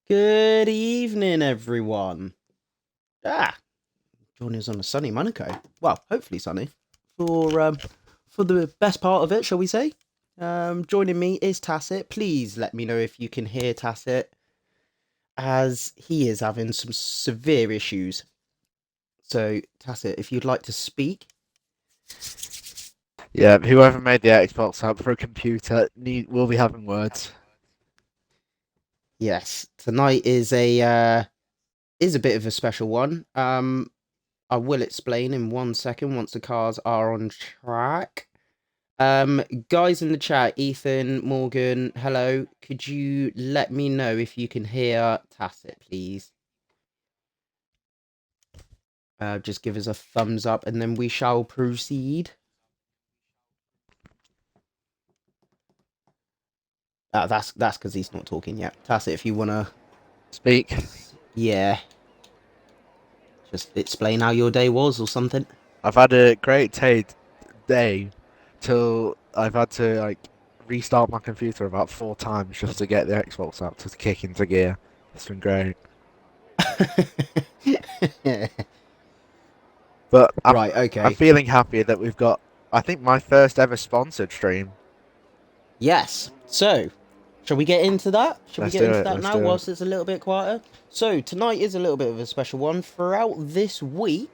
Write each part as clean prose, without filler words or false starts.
Good evening, everyone. Ah, joining us on a sunny Monaco. Well, hopefully sunny for the best part of it, shall we say? Joining me is Tacit. Please let me know if you can hear Tacit, as he is having some severe issues. So, Tacit, if you'd like to speak, Yeah, whoever made the Xbox app for a computer will be having words. yes, tonight is a bit of a special one. I will explain in 1 second once the cars are on track. Guys in the chat, Ethan, Morgan, hello. Could you let me know if you can hear Tacit, please? Just give us a thumbs up and then we shall proceed. That's because he's not talking yet. Tacit, if you wanna, Speak. yeah, just explain how your day was or something. I've had a great day till I've had to restart my computer about 4 times just to get the Xbox app to kick into gear. It's been great. But I'm Right, I'm okay. feeling happy that we've got I think my first ever sponsored stream. Yes. So, shall we get into that? Shall we Let's get do into it. that Let's now do it. whilst it's a little bit quieter? So, tonight is a little bit of a special one. Throughout this week,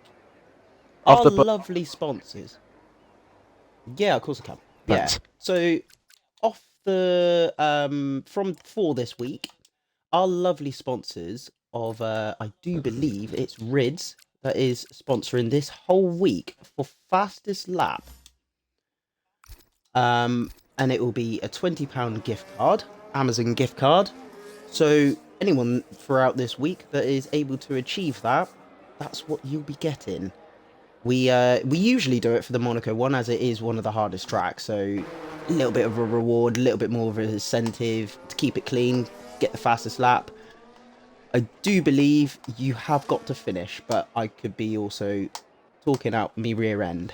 Off our the book. lovely sponsors. Yeah, of course I can. Yeah. Thanks. So off the from for this week, our lovely sponsors of I do believe it's Rids that is sponsoring this whole week for fastest lap. And it will be a £20 gift card, Amazon gift card. So anyone throughout this week that is able to achieve that, that's what you'll be getting. We usually do it for the Monaco one, as it is one of the hardest tracks, so a little bit of a reward, a little bit more of an incentive to keep it clean, get the fastest lap. I do believe you have got to finish, but I could be also talking out me rear end.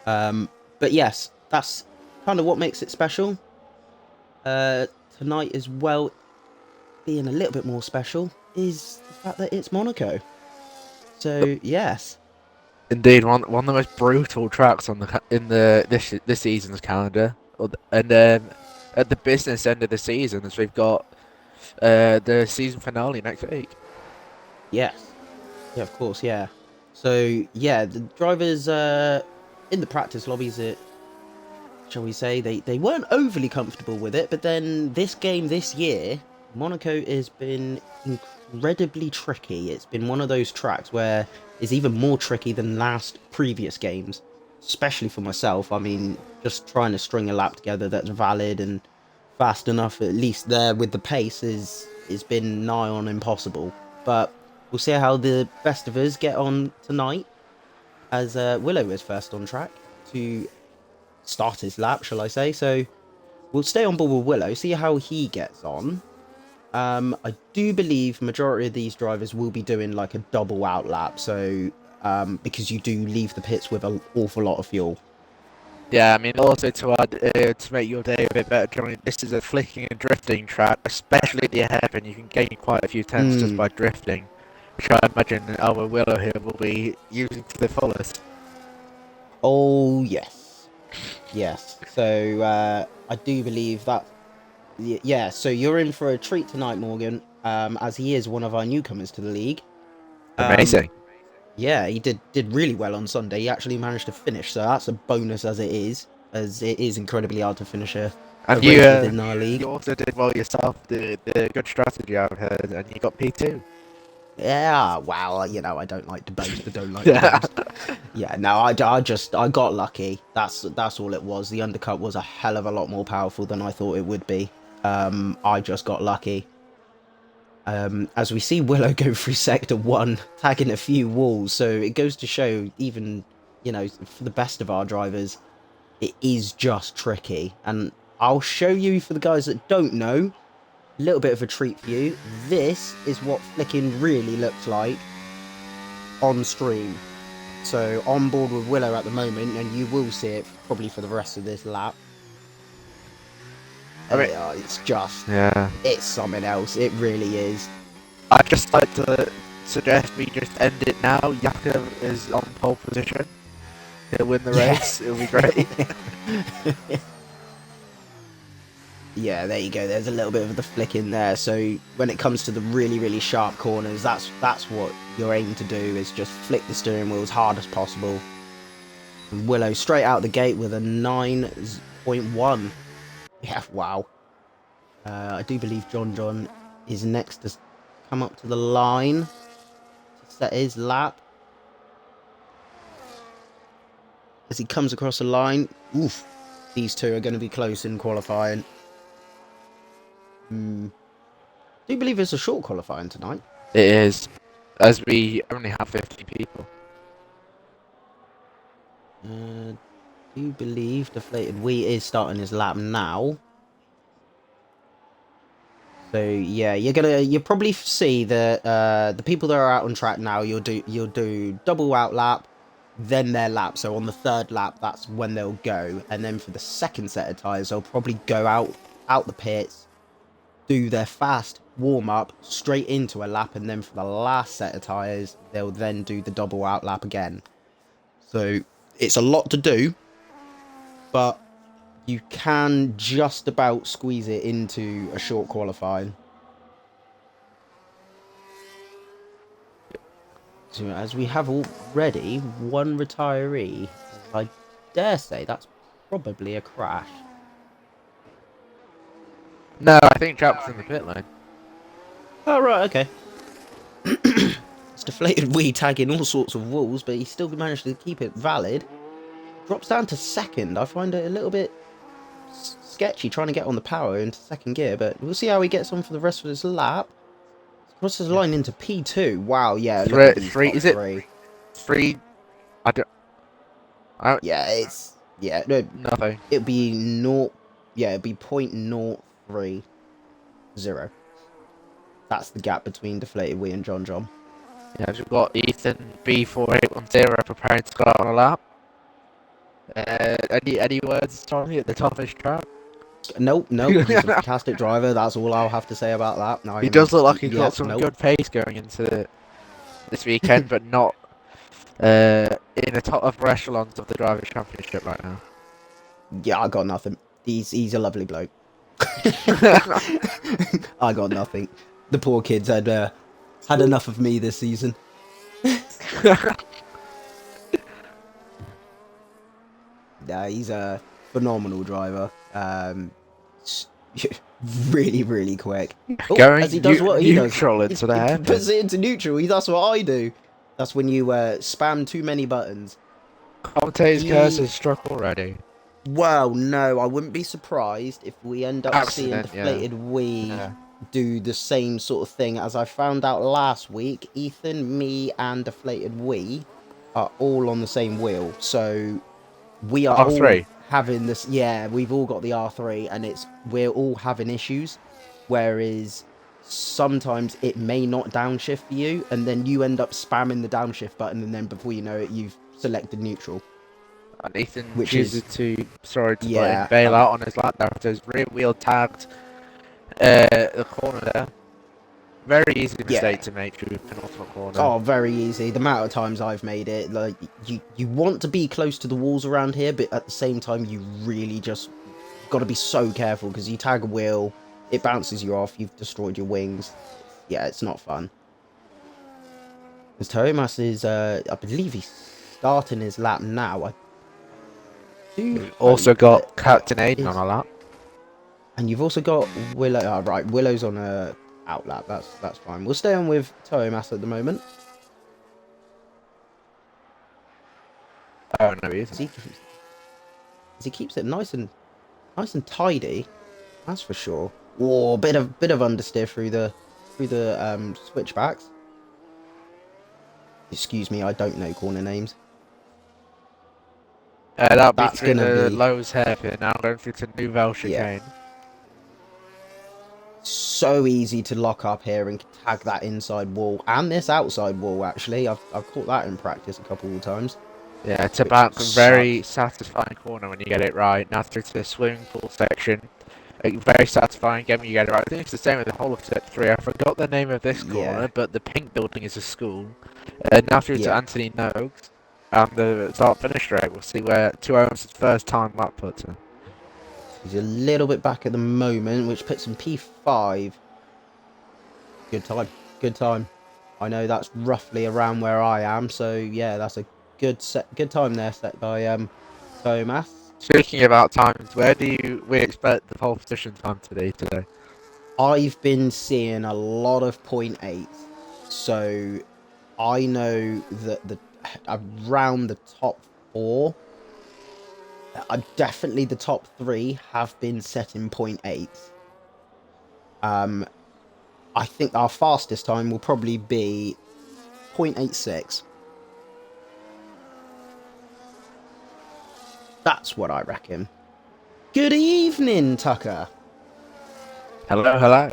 But yes, that's kind of what makes it special. Uh, Tonight as well, being a little bit more special, is the fact that it's Monaco. So yes. Indeed, one of the most brutal tracks on the this season's calendar. And at the business end of the season, as we've got the season finale next week. Yes. Yeah, of course, yeah. So yeah, the drivers in the practice lobbies, it shall we say, they weren't overly comfortable with it, but then this game this year, Monaco has been incredibly tricky. It's been one of those tracks where it's even more tricky than last previous games, especially for myself. I mean, just trying to string a lap together that's valid and fast enough, at least there with the pace, is been nigh on impossible. But we'll see how the best of us get on tonight, as Willow is first on track to start his lap, shall I say. So we'll stay on board with Willow, see how he gets on. I do believe majority of these drivers will be doing like a double out lap, so because you do leave the pits with an awful lot of fuel. Yeah, I mean, also to add to make your day a bit better, Johnny, this is a flicking and drifting track, especially at the hairpin. You can gain quite a few tenths just Mm. by drifting, which I imagine our Willow here will be using to the fullest. Oh yes, yes. So I do believe that. Yeah. So you're in for a treat tonight, Morgan. As he is one of our newcomers to the league. Um, Amazing. Yeah, he did really well on Sunday. He actually managed to finish, so that's a bonus as it is incredibly hard to finish a And you race within our you league. also did well yourself, the good strategy I've heard, and you got P2. Yeah, well, you know, I don't like to boast. I don't like to Yeah. boast. Yeah, no, I got lucky. That's all it was. The undercut was a hell of a lot more powerful than I thought it would be. I just got lucky. As we see Willow go through sector one, tagging a few walls, so it goes to show, even, you know, for the best of our drivers, it is just tricky. And I'll show you, for the guys that don't know, a little bit of a treat for you. This is what flicking really looks like on stream. So on board with Willow at the moment, and you will see it probably for the rest of this lap. I mean, It's just, yeah. it's something else. It really is. I'd just like to suggest we just end it now. Yakov is on pole position. He'll win the race. It'll be great. Yeah, there you go. There's a little bit of the flick in there. So when it comes to the really, really sharp corners, that's what you're aiming to do, is just flick the steering wheel as hard as possible. And Willow straight out the gate with a 9.1. Yeah, wow. I do believe John is next to come up to the line to set his lap. As he comes across the line, oof, these two are going to be close in qualifying. I do believe it's a short qualifying tonight. It is, as we only have 50 people. Do you believe DeflatedWee is starting his lap now? So yeah, you'll probably see that the people that are out on track now, you'll do double out lap, then their lap. So on the third lap, that's when they'll go, and then for the second set of tyres, they'll probably go out the pits, do their fast warm up straight into a lap, and then for the last set of tyres, they'll then do the double out lap again. So it's a lot to do, but you can just about squeeze it into a short qualifying. So as we have already one retiree, I dare say that's probably a crash. No, I think Jack's in the pit lane. Oh, right, okay. It's DeflatedWee tagging all sorts of walls, but he still managed to keep it valid. Drops down to second. I find it a little bit sketchy trying to get on the power into second gear, but we'll see how he gets on for the rest of his lap. Crosses the line into P2. Wow, yeah. Look at Three, is it? Three. I don't. Yeah, it's no. Nothing. It'd be 0. Yeah, it'd be 0.030. That's the gap between DeflatedWee and John. Yeah, we've got Ethan B4810 preparing to go out on a lap. Any words, Tommy, at the top of his track? Nope. He's a fantastic driver. That's all I'll have to say about that. No, he does look like he's got some good pace going into this weekend, but not in the top upper echelons of the Drivers' Championship right now. Yeah, I got nothing. He's a lovely bloke. I got nothing. The poor kids had enough of me this season. Yeah, he's a phenomenal driver. Really, really quick. Going as he does what he does. Neutral into the hairpin. Puts it into neutral. That's what I do. That's when you spam too many buttons. Commentator's curse is struck already. Well, no, I wouldn't be surprised if we end up seeing DeflatedWee do the same sort of thing. As I found out last week, Ethan, me, and DeflatedWee are all on the same wheel. So we are R3. all having this. Yeah, we've all got the R3, and we're all having issues. Whereas sometimes it may not downshift for you, and then you end up spamming the downshift button, and then before you know it, you've selected neutral. And Ethan chooses to bail out on his lap there after his rear wheel tagged the corner there. Very easy mistake to make through the penultimate corner. Oh, very easy. The amount of times I've made it, like you want to be close to the walls around here, but at the same time you really just got to be so careful, because you tag a wheel, it bounces you off, you've destroyed your wings. Yeah, it's not fun. As Thomas is, I believe he's starting his lap now. We've also got Captain Aiden on a lap. And you've also got Willow. Oh, right, Willow's on a out lap. That's fine. We'll stay on with Thomas at the moment. Oh no, he isn't. He keeps it nice and tidy. That's for sure. Whoa, bit of understeer through the switchbacks. Excuse me, I don't know corner names. That'll be through the Lowe's hairpin. Now I'm going through to Nouvelle chicane. Yeah. So easy to lock up here and tag that inside wall and this outside wall. Actually, I've caught that in practice a couple of times. Yeah, it's a very satisfying corner when you get it right. Now through to the swimming pool section. Like, very satisfying game when you get it right. I think it's the same with the whole of set 3. I forgot the name of this Yeah. corner, but the pink building is a school. Now through to Yeah. Anthony Noakes. And the start-finish rate, we'll see where 2 first time lap puts him. He's a little bit back at the moment, which puts him P5. Good time. Good time. I know that's roughly around where I am, so yeah, that's a good time there set by Thomas. Speaking about times, where do we expect the pole position time to be today? I've been seeing a lot of 0.8, so I know that around the top 4, definitely the top 3 have been set in 0.8. I think our fastest time will probably be 0.86. That's what I reckon. Good evening, Tucker. Hello, hello.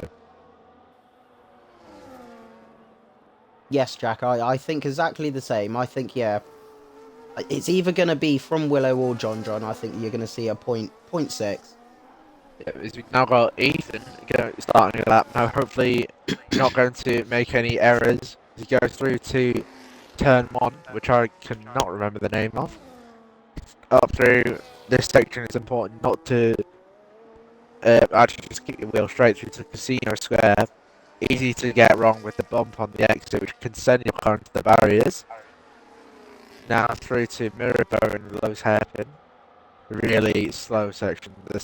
Yes, Jack, I think exactly the same. I think, yeah, it's either going to be from Willow or John. I think you're going to see a 0.6. Yeah, we've now got Ethan starting a lap now. Hopefully, not going to make any errors as he goes through to turn 1, which I cannot remember the name of. Up through this section, it's important not to actually just keep your wheel straight through to Casino Square. Easy to get wrong with the bump on the exit, which can send your car into the barriers. Now through to Mirabone and Lowe's Hairpin. Really slow section. The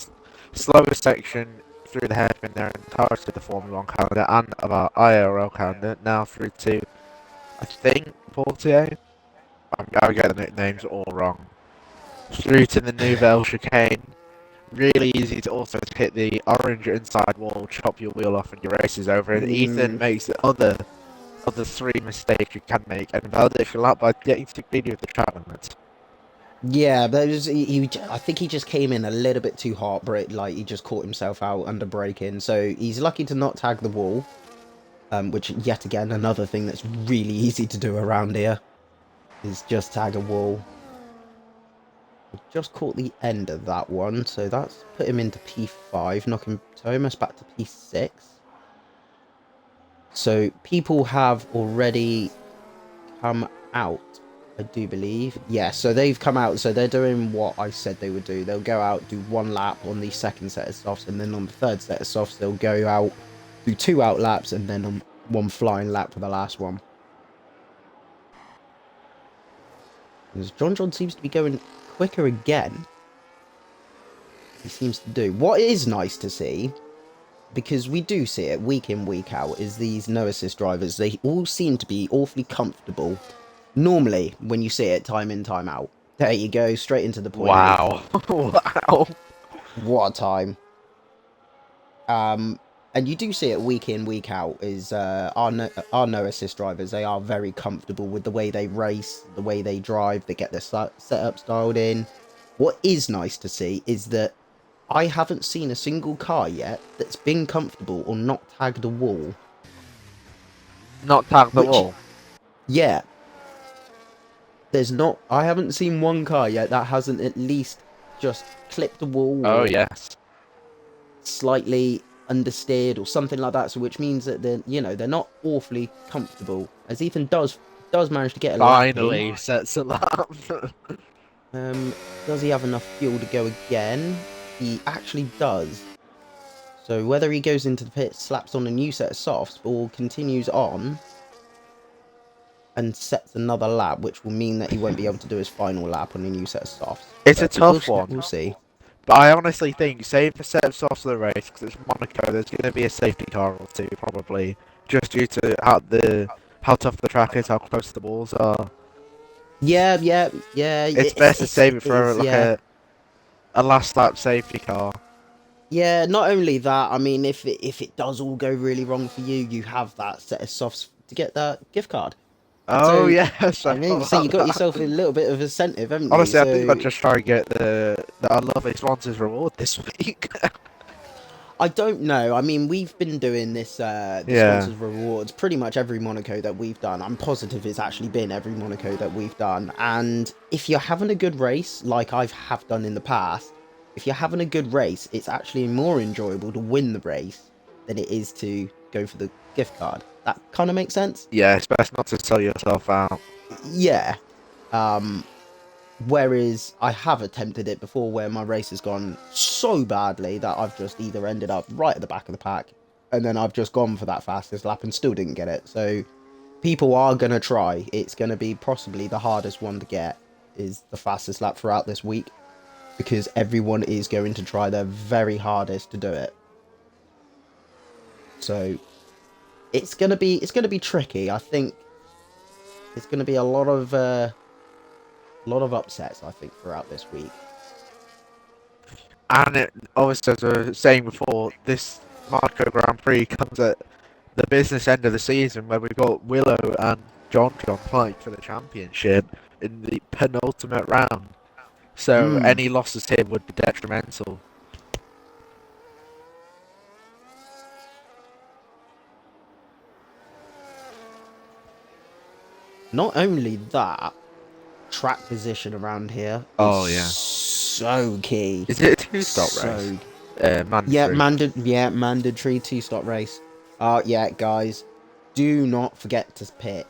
slowest section through the hairpin there entirety of the Formula 1 calendar and of our IIRL calendar. Now through to, I think, Portier. I get the names all wrong. Through to the Nouvelle Chicane. Really easy to also hit the orange inside wall, chop your wheel off, and your race is over. And Ethan makes the other 3 mistakes you can make and validates your lap by getting too greedy with the track limits. Yeah, but I think he just came in a little bit too hot, but like he just caught himself out under braking. So he's lucky to not tag the wall, which yet again another thing that's really easy to do around here is just tag a wall. Just caught the end of that one, so that's put him into P5, knocking Thomas back to P6. So people have already come out, I do believe. Yeah, so they've come out, so they're doing what I said they would do. They'll go out, do 1 lap on the second set of softs, and then on the third set of softs, they'll go out, do 2 out laps, and then on 1 flying lap for the last one. Because John seems to be going quicker again. He seems to do. What is nice to see, because we do see it week in, week out, is these no assist drivers. They all seem to be awfully comfortable. Normally, when you see it time in, time out. There you go, straight into the point. Wow. Wow. What a time. And you do see it week in, week out, is our no assist drivers. They are very comfortable with the way they race, the way they drive, they get their setups dialed in. What is nice to see is that I haven't seen a single car yet that's been comfortable or not tagged a wall. Not tag the wall? Yeah. There's not... I haven't seen one car yet that hasn't at least just clipped a wall. Oh, yes. Slightly understeered or something like that, so which means that they're not awfully comfortable. As Ethan does manage to get a finally sets a lap. Does he have enough fuel to go again? He actually does. So whether he goes into the pit, slaps on a new set of softs, or continues on and sets another lap, which will mean that he won't be able to do his final lap on a new set of softs. It's a tough one. We'll see. But I honestly think, save the set of softs of the race, because it's Monaco, there's going to be a safety car or 2, probably, just due to how tough the track is, how close the walls are. Yeah. It's best to save it for a last lap safety car. Yeah, not only that, I mean, if it does all go really wrong for you, you have that set of softs to get that gift card. Oh, so, yes. I mean, so you got yourself a little bit of incentive, haven't you? Honestly, I think I'll just try and get the Our Lovely Sponsors reward this week. I don't know. I mean, we've been doing this sponsors rewards pretty much every Monaco that we've done. I'm positive it's actually been every Monaco that we've done. And if you're having a good race, like I have done in the past, if you're having a good race, it's actually more enjoyable to win the race than it is to go for the gift card. That kind of makes sense? Yeah, it's best not to sell yourself out. Yeah. Um, Whereas I have attempted it before where my race has gone so badly that I've just either ended up right at the back of the pack and then I've just gone for that fastest lap and still didn't get it. So people are going to try. It's going to be possibly the hardest one to get is the fastest lap throughout this week because everyone is going to try their very hardest to do it. So it's going to be tricky. I think it's going to be a lot of upsets, I think, throughout this week. And it, obviously, as I was saying before, this Monaco Grand Prix comes at the business end of the season where we've got Willow and John fight for the championship in the penultimate round. So any losses here would be detrimental. Not only that, track position around here is so key. Is it a two-stop race? Mandatory. Mandatory two-stop race. Yeah, guys, do not forget to pit.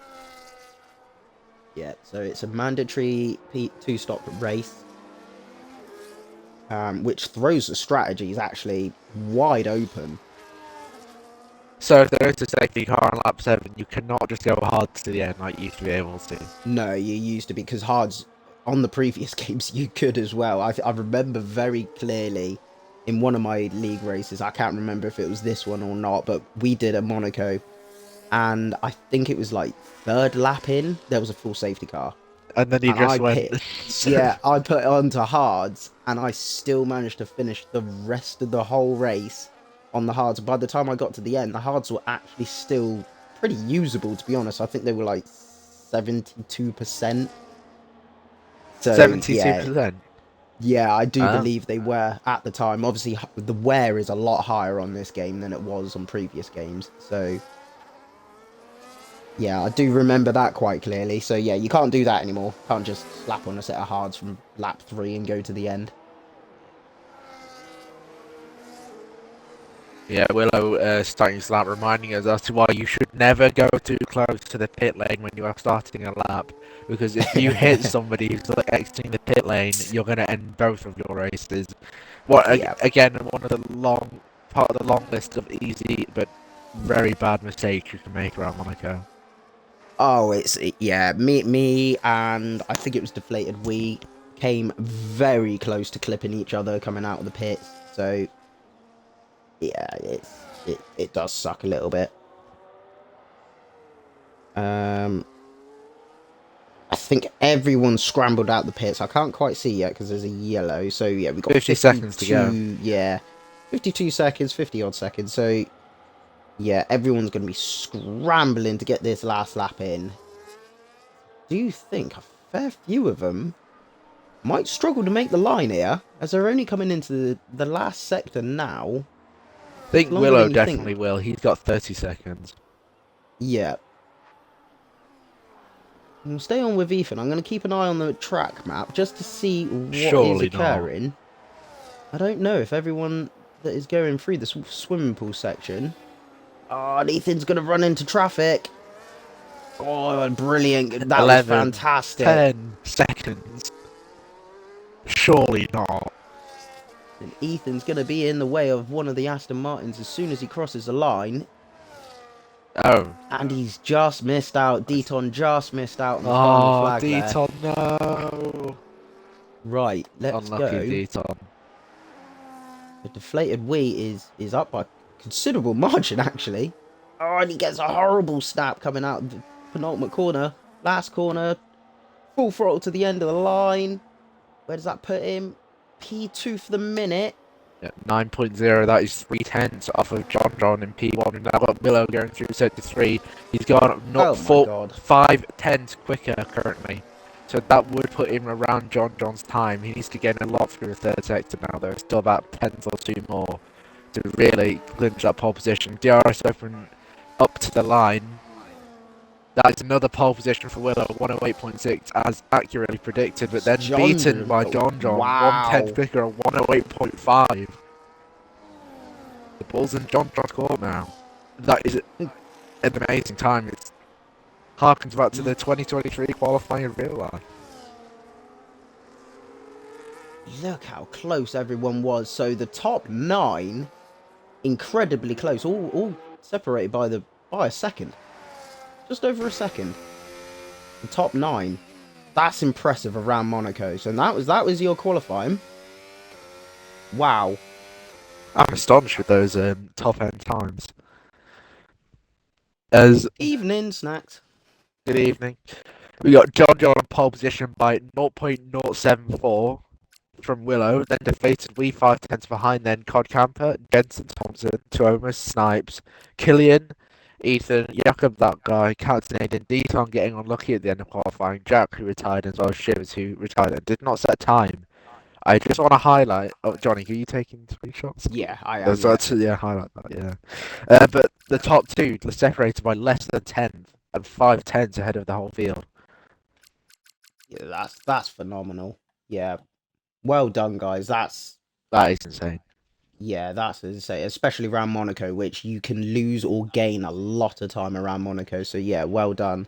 Yeah, so it's a mandatory two-stop race, which throws the strategies actually wide open. So if there is a safety car on lap 7, you cannot just go hard to the end like you used to be able to. No, you used to, because hards on the previous games you could as well. I remember very clearly in one of my league races, I can't remember if it was this one or not, but we did a Monaco, and I think it was like third lap in, there was a full safety car. And then you just went... Yeah, I put it onto hards, and I still managed to finish the rest of the whole race on the hards. By the time I got to the end, the hards were actually still pretty usable, to be honest. I think they were like 72%. So, 72%? Yeah, I do believe they were at the time. Obviously, the wear is a lot higher on this game than it was on previous games. So, yeah, I do remember that quite clearly. So, yeah, you can't do that anymore. Can't just slap on a set of hards from lap 3 and go to the end. Yeah, Willow starting his lap, reminding us as to why you should never go too close to the pit lane when you are starting a lap. Because if you hit somebody who's like exiting the pit lane, you're going to end both of your races. Again, one of the part of the long list of easy but very bad mistakes you can make around Monaco. Oh, me and I think it was DeflatedWee came very close to clipping each other coming out of the pits. So yeah, it does suck a little bit. I think everyone scrambled out the pits. I can't quite see yet because there's a yellow. So yeah, we got 50 seconds to go. Yeah, 52 seconds, 50 odd seconds. So yeah, everyone's going to be scrambling to get this last lap in. Do you think a fair few of them might struggle to make the line here, as they're only coming into the last sector now? I think Willow definitely will. He's got 30 seconds. Yeah. We'll stay on with Ethan. I'm going to keep an eye on the track map just to see what is occurring. Not. I don't know if everyone that is going through the swimming pool section... Oh, and Ethan's going to run into traffic. Oh, brilliant. That 11, was fantastic. 10 seconds. Surely not. And Ethan's going to be in the way of one of the Aston Martins as soon as he crosses the line. Oh. And he's just missed out. Deaton just missed out on the final flag Deaton, no. Right, let's Unlucky go. Deaton. The DeflatedWee is up by considerable margin, actually. Oh, and he gets a horrible snap coming out of the penultimate corner. Last corner. Full throttle to the end of the line. Where does that put him? P2 for the minute. Yeah, 9.0, that is 3/10 off of John in P1. We've now got Willow going through sector 3. He's gone not 5/10 quicker currently. So that would put him around John's time. He needs to get a lot through the third sector now. There's still about 10 or 2 more to really clinch that pole position. DRS open up to the line. That is another pole position for Willow, 108.6, as accurately predicted, but It's then beaten by oh, John, wow. 1/10 quicker at 108.5. The ball's in John's court now. That is an amazing time. It harkens back to the 2023 qualifying in real life. Look how close everyone was. So the top 9, incredibly close, all separated by a second. Just over a second. The top 9. That's impressive around Monaco. So that was your qualifying. Wow. I'm astonished with those top end times. As Evening snacks. good evening, we got John on pole position by 0.074 from Willow, then DeflatedWee 5/10 behind, then Cod Camper, Jensen Thompson, Tuomas, Snipes, Killian, Ethan, Jakob, that guy, Captain Aiden, Deaton getting unlucky at the end of qualifying, Jack, who retired, as well as Shivers, who retired and did not set time. I just want to highlight. Oh, Johnny, are you taking screenshots? Yeah, I am. Yeah, highlight that. Yeah, but the top 2 were separated by less than 10 and 5/10 ahead of the whole field. Yeah, that's phenomenal. Yeah, well done, guys. That is insane. Yeah, that's insane, especially around Monaco, which you can lose or gain a lot of time around Monaco. So yeah, well done.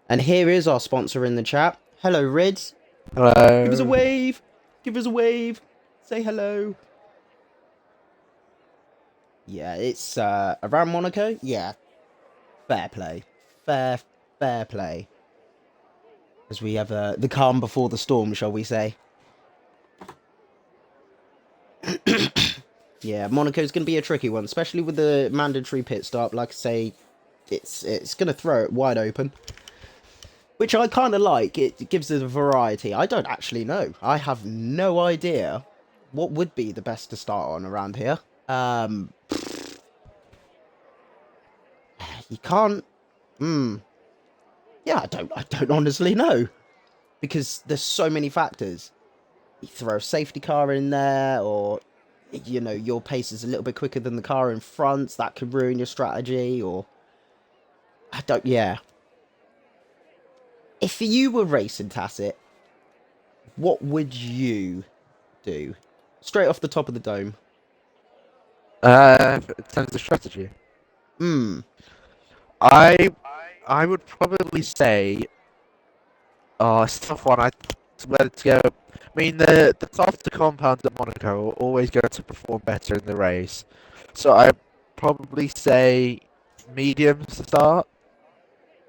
And here is our sponsor in the chat. Hello, Rids. Hello. Give us a wave. Give us a wave. Say hello. Yeah, it's around Monaco. Yeah, fair play. Fair play. As we have the calm before the storm, shall we say. Yeah, Monaco's going to be a tricky one, especially with the mandatory pit stop. Like I say, it's going to throw it wide open, which I kind of like. It gives it a variety. I don't actually know. I have no idea what would be the best to start on around here. You can't. Yeah, I don't honestly know, because there's so many factors. You throw a safety car in there, or you know, your pace is a little bit quicker than the car in front. That could ruin your strategy, or I don't. Yeah. If you were racing Tacit, what would you do? Straight off the top of the dome. In terms of strategy, I would probably say, it's a tough one. Where to go. I mean, the softer compounds at Monaco are always going to perform better in the race, so I'd probably say mediums to start.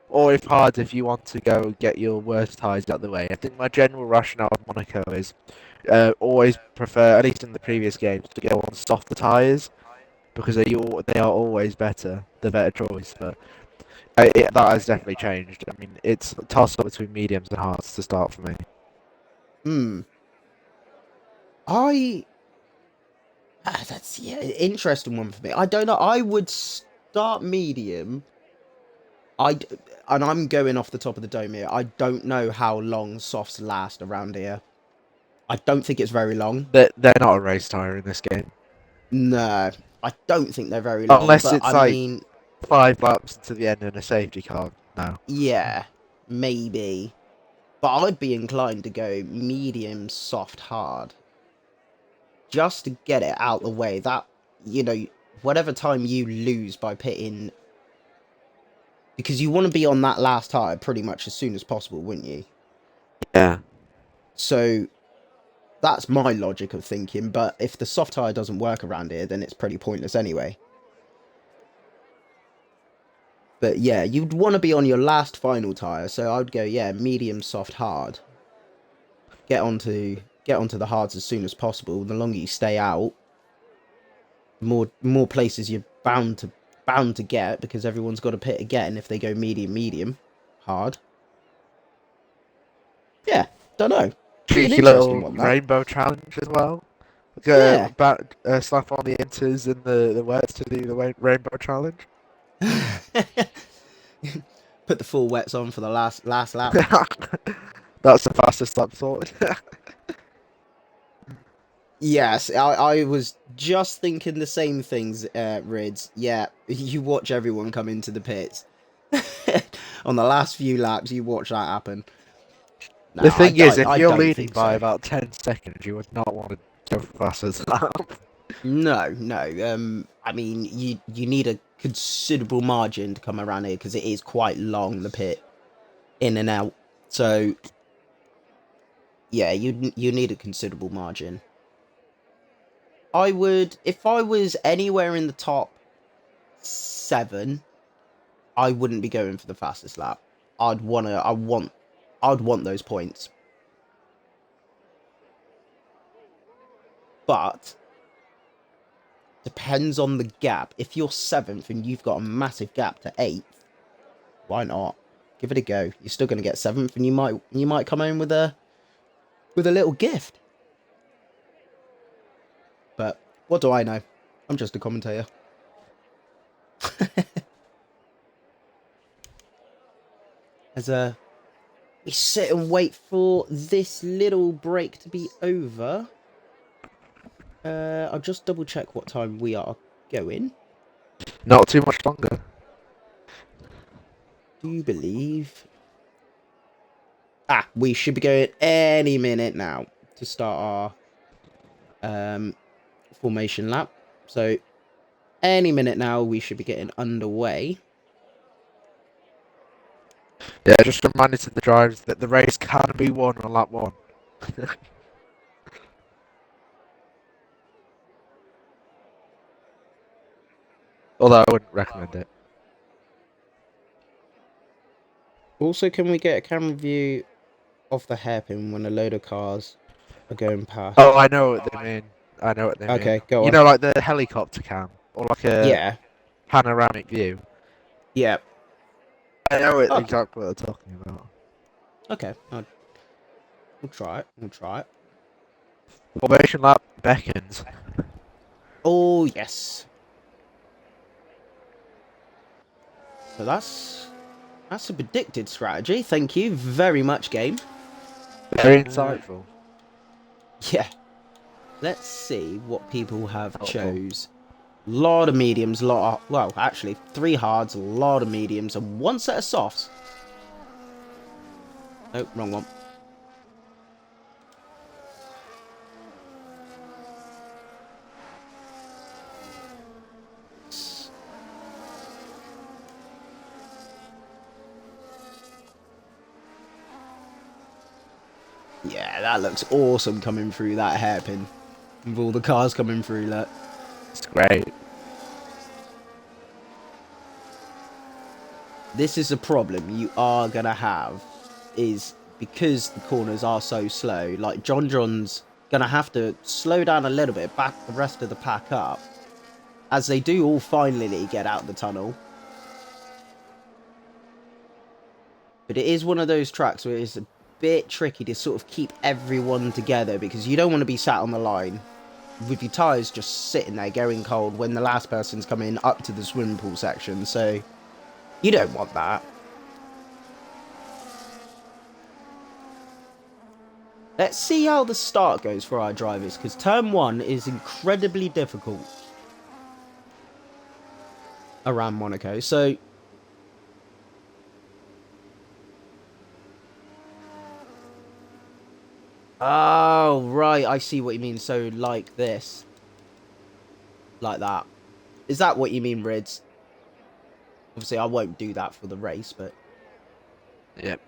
Or if hard, if you want to go get your worst tyres out of the way. I think my general rationale of Monaco is always prefer, at least in the previous games, to go on softer tyres, because they are always better, the better choice. But that has definitely changed. I mean, it's a toss-up between mediums and hards to start for me. That's interesting one for me. I don't know. I would start medium. And I'm going off the top of the dome here. I don't know how long softs last around here. I don't think it's very long. They're not a race tyre in this game. No, I don't think they're very long. Unless but it's I mean, 5 laps to the end in a safety car. No. yeah, maybe. But I'd be inclined to go medium, soft, hard. Just to get it out the way. That, you know, whatever time you lose by pitting. Because you want to be on that last tyre pretty much as soon as possible, wouldn't you? Yeah. So that's my logic of thinking. But if the soft tyre doesn't work around here, then it's pretty pointless anyway. But yeah, you'd want to be on your last final tyre. So I would go, yeah, medium, soft, hard. Get onto the hards as soon as possible. The longer you stay out, more places you're bound to get, because everyone's got to pit again if they go medium, hard. Yeah, don't know. Cheeky little rainbow challenge as well. Yeah. Slap on the inters and the wets to do the rainbow challenge. Put the full wets on for the last lap. That's the fastest lap sorted. Yes, I was just thinking the same things, Rids. Yeah, you watch everyone come into the pits. on the last few laps, you watch that happen. No, The thing is, if I you're don't leading think by so. about 10 seconds, you would not want to go faster than that. No, no. I mean, you need a considerable margin to come around here because it is quite long, the pit, in and out. So, yeah, you need a considerable margin. I would, if I was anywhere in the top 7, I wouldn't be going for the fastest lap. I'd want those points. But depends on the gap. If you're 7th and you've got a massive gap to 8th, why not? Give it a go. You're still going to get 7th, and you might come home with a little gift. But what do I know? I'm just a commentator. As we sit and wait for this little break to be over. I'll just double check what time we are going. Not too much longer. Do you believe? We should be going any minute now to start our formation lap. So any minute now we should be getting underway. Yeah, just a reminder to the drivers that the race can be won on lap 1. Although I wouldn't recommend it. Also, can we get a camera view of the hairpin when a load of cars are going past? Oh, I know what they mean. I know what they mean. Okay, go on. You know, like the helicopter cam, or like a Yeah. panoramic view. Yeah. I know Okay. exactly what they're talking about. Okay. We'll try it. We'll try it. Formation lap beckons. Oh, yes. So that's a predicted strategy. Thank you very much, game. Very insightful. Yeah. Let's see what people have chose. Lot of mediums, well, actually, 3 hards, a lot of mediums, and 1 set of softs. Oh, wrong one. Yeah, that looks awesome coming through that hairpin. With all the cars coming through that. It's great. This is a problem you are going to have, is because the corners are so slow, like John's going to have to slow down a little bit, back the rest of the pack up, as they do all finally get out the tunnel. But it is one of those tracks where it's a bit tricky to sort of keep everyone together, because you don't want to be sat on the line with your tyres just sitting there going cold when the last person's coming up to the swimming pool section, so you don't want that. Let's see how the start goes for our drivers, because turn 1 is incredibly difficult around Monaco, so oh, right, I see what you mean. So, like this. Like that. Is that what you mean, Rids? Obviously, I won't do that for the race, but... Yep.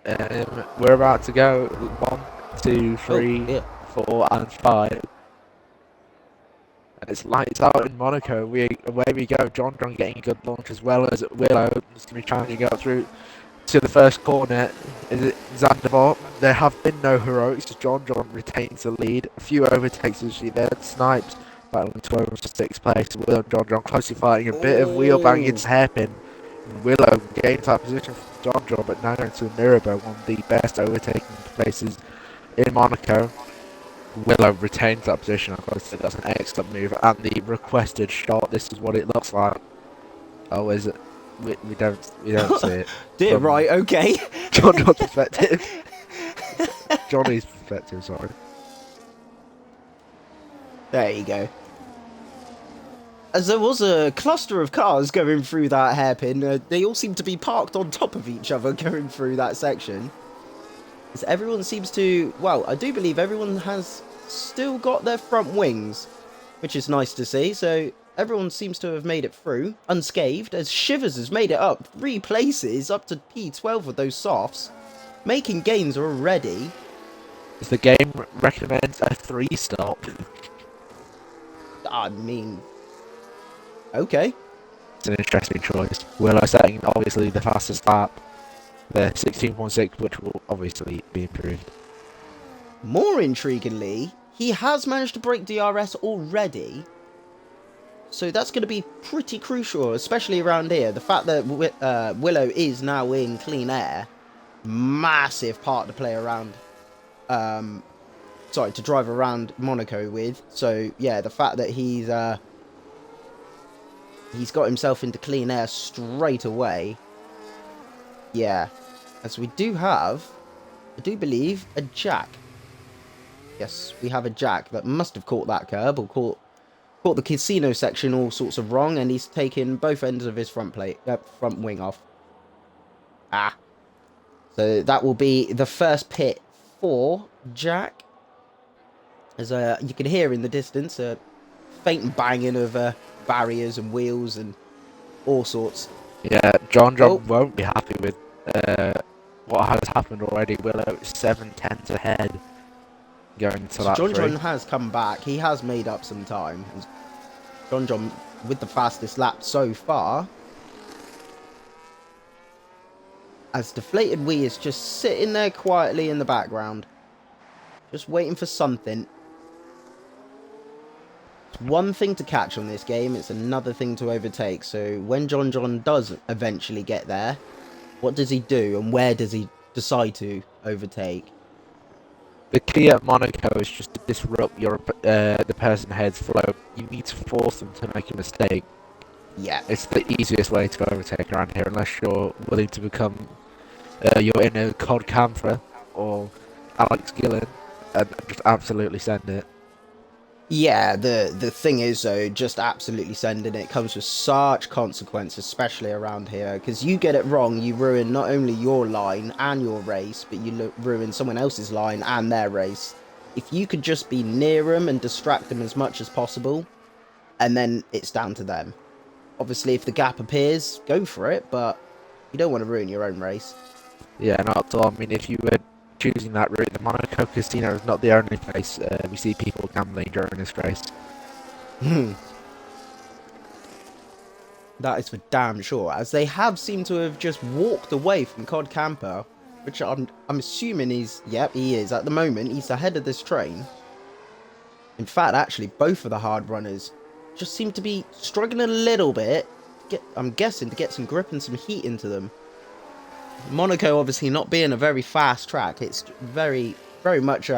We're about to go 1, 2, 3, 4, and 5. And it's lights out in Monaco. Away we go. John getting a good launch, as well as Willow. Is going to be trying to go through to the first corner. Is it Zandvoort? There have been no heroics. John retains the lead. A few overtakes as she then snipes, battling to over 6th place. Willow and John closely fighting. A bit of wheel bang into hairpin. Willow gains that position from John, but now going to Mirabeau, one of the best overtaking places in Monaco. Willow retains that position. I've got to say that's an excellent move, and the requested shot. This is what it looks like. Oh, is it? We don't see it. Dear, right, okay. John's perspective. Johnny's perspective, sorry. There you go. as there was a cluster of cars going through that hairpin. They all seem to be parked on top of each other going through that section. As everyone seems to, well, I do believe everyone has still got their front wings, which is nice to see. So everyone seems to have made it through unscathed, as Shivers has made it up 3 places, up to P12 with those softs, making gains already. The game recommends a 3-stop. I mean, okay. It's an interesting choice. Willow setting obviously the fastest lap, the 16.6, which will obviously be improved. More intriguingly, he has managed to break DRS already. So that's going to be pretty crucial, especially around here. The fact that Willow is now in clean air, massive part to play around. Sorry, to drive around Monaco with. So yeah, the fact that he's got himself into clean air straight away. Yeah, as we do have, I do believe, a jack. Yes, we have a jack that must have caught that curb, or caught the casino section all sorts of wrong, and he's taken both ends of his front wing off. Ah. So that will be the first pit for Jack. As you can hear in the distance, a faint banging of barriers and wheels and all sorts. Yeah, John won't be happy with what has happened already. Willow is 7/10 ahead going to that John has come back. He has made up some time. John with the fastest lap so far. As DeflatedWee is just sitting there quietly in the background. Just waiting for something. It's one thing to catch on this game. It's another thing to overtake. So when John does eventually get there, what does he do? And where does he decide to overtake? The key at Monaco is just to disrupt the person ahead's flow. You need to force them to make a mistake. Yeah. It's the easiest way to overtake around here, unless you're willing to become your inner Cod Camphor or Alex Gillen and just absolutely send it. Yeah, the thing is, though, just absolutely sending it comes with such consequence, especially around here, because you get it wrong, you ruin not only your line and your race, but you ruin someone else's line and their race. If you could just be near them and distract them as much as possible, and then it's down to them. Obviously, if the gap appears, go for it, but you don't want to ruin your own race. Yeah, not at all. I mean, if you were choosing that route, the Monaco Casino is not the only place we see people gambling during this race. That is for damn sure, as they have seemed to have just walked away from Cod Camper, which I'm assuming yep, he is. At the moment, he's ahead of this train. In fact, actually, both of the hard runners just seem to be struggling a little bit. I'm guessing to get some grip and some heat into them. Monaco obviously not being a very fast track, it's very, very much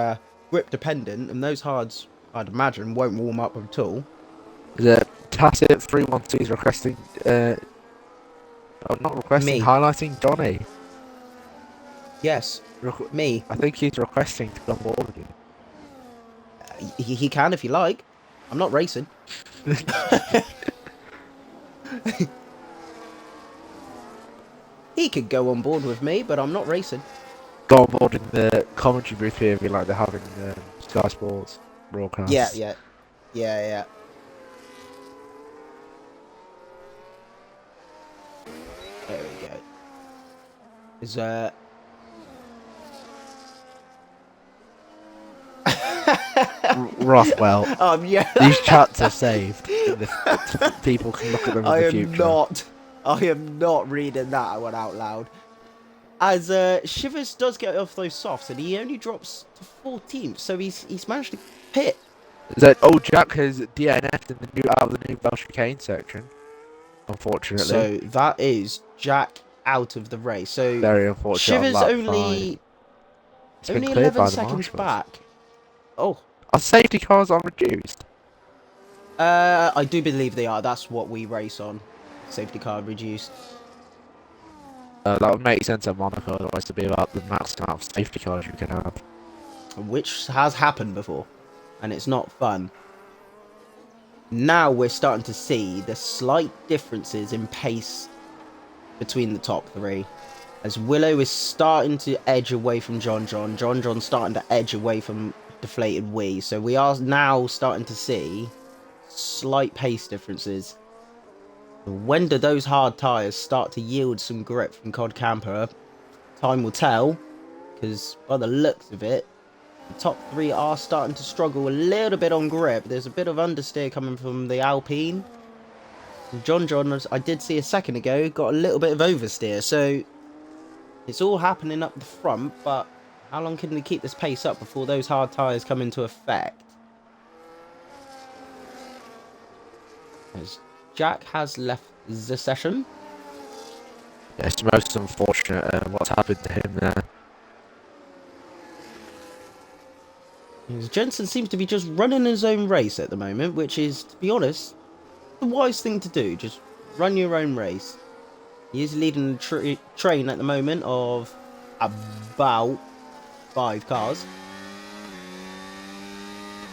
grip dependent, and those hards, I'd imagine, won't warm up at all. The Tacit 312 is requesting, not requesting, Me. highlighting JONNYB. Yes, me. I think he's requesting to come on board with you. He can if you like. I'm not racing. He could go on board with me, but I'm not racing. Go on board in the commentary booth here, if you like, they're having Sky Sports broadcast. Yeah. There we go. Is Rothwell. Yeah. These chats are saved. People can look at them in the future. I am not reading that one out loud. As Shivers does get off those softs, and he only drops to 14th, so he's managed to pit. Jack has DNF'd out of the new Bell chicane section, unfortunately. So that is Jack out of the race. So very unfortunate. Shivers only 11 seconds back. Oh, are safety cars are reduced? I do believe they are. That's what we race on. Safety car reduced. That would make sense at Monaco, otherwise to be about the max amount of safety cars you can have. Which has happened before, and it's not fun. now we're starting to see the slight differences in pace between the top three. As Willow is starting to edge away from JONNYB. JONNYB's starting to edge away from DeflatedWee. So we are now starting to see slight pace differences. When do those hard tyres start to yield some grip from Cod Camper? Time will tell, because by the looks of it, the top three are starting to struggle a little bit on grip. There's a bit of understeer coming from the Alpine. JONNYB, as I did see a second ago, got a little bit of oversteer. So it's all happening up the front, but how long can they keep this pace up before those hard tyres come into effect? As Jack has left the session. Yeah, it's most unfortunate what's happened to him there. Jensen seems to be just running his own race at the moment, which is, to be honest, the wise thing to do. Just run your own race. He is leading the train at the moment of about 5 cars.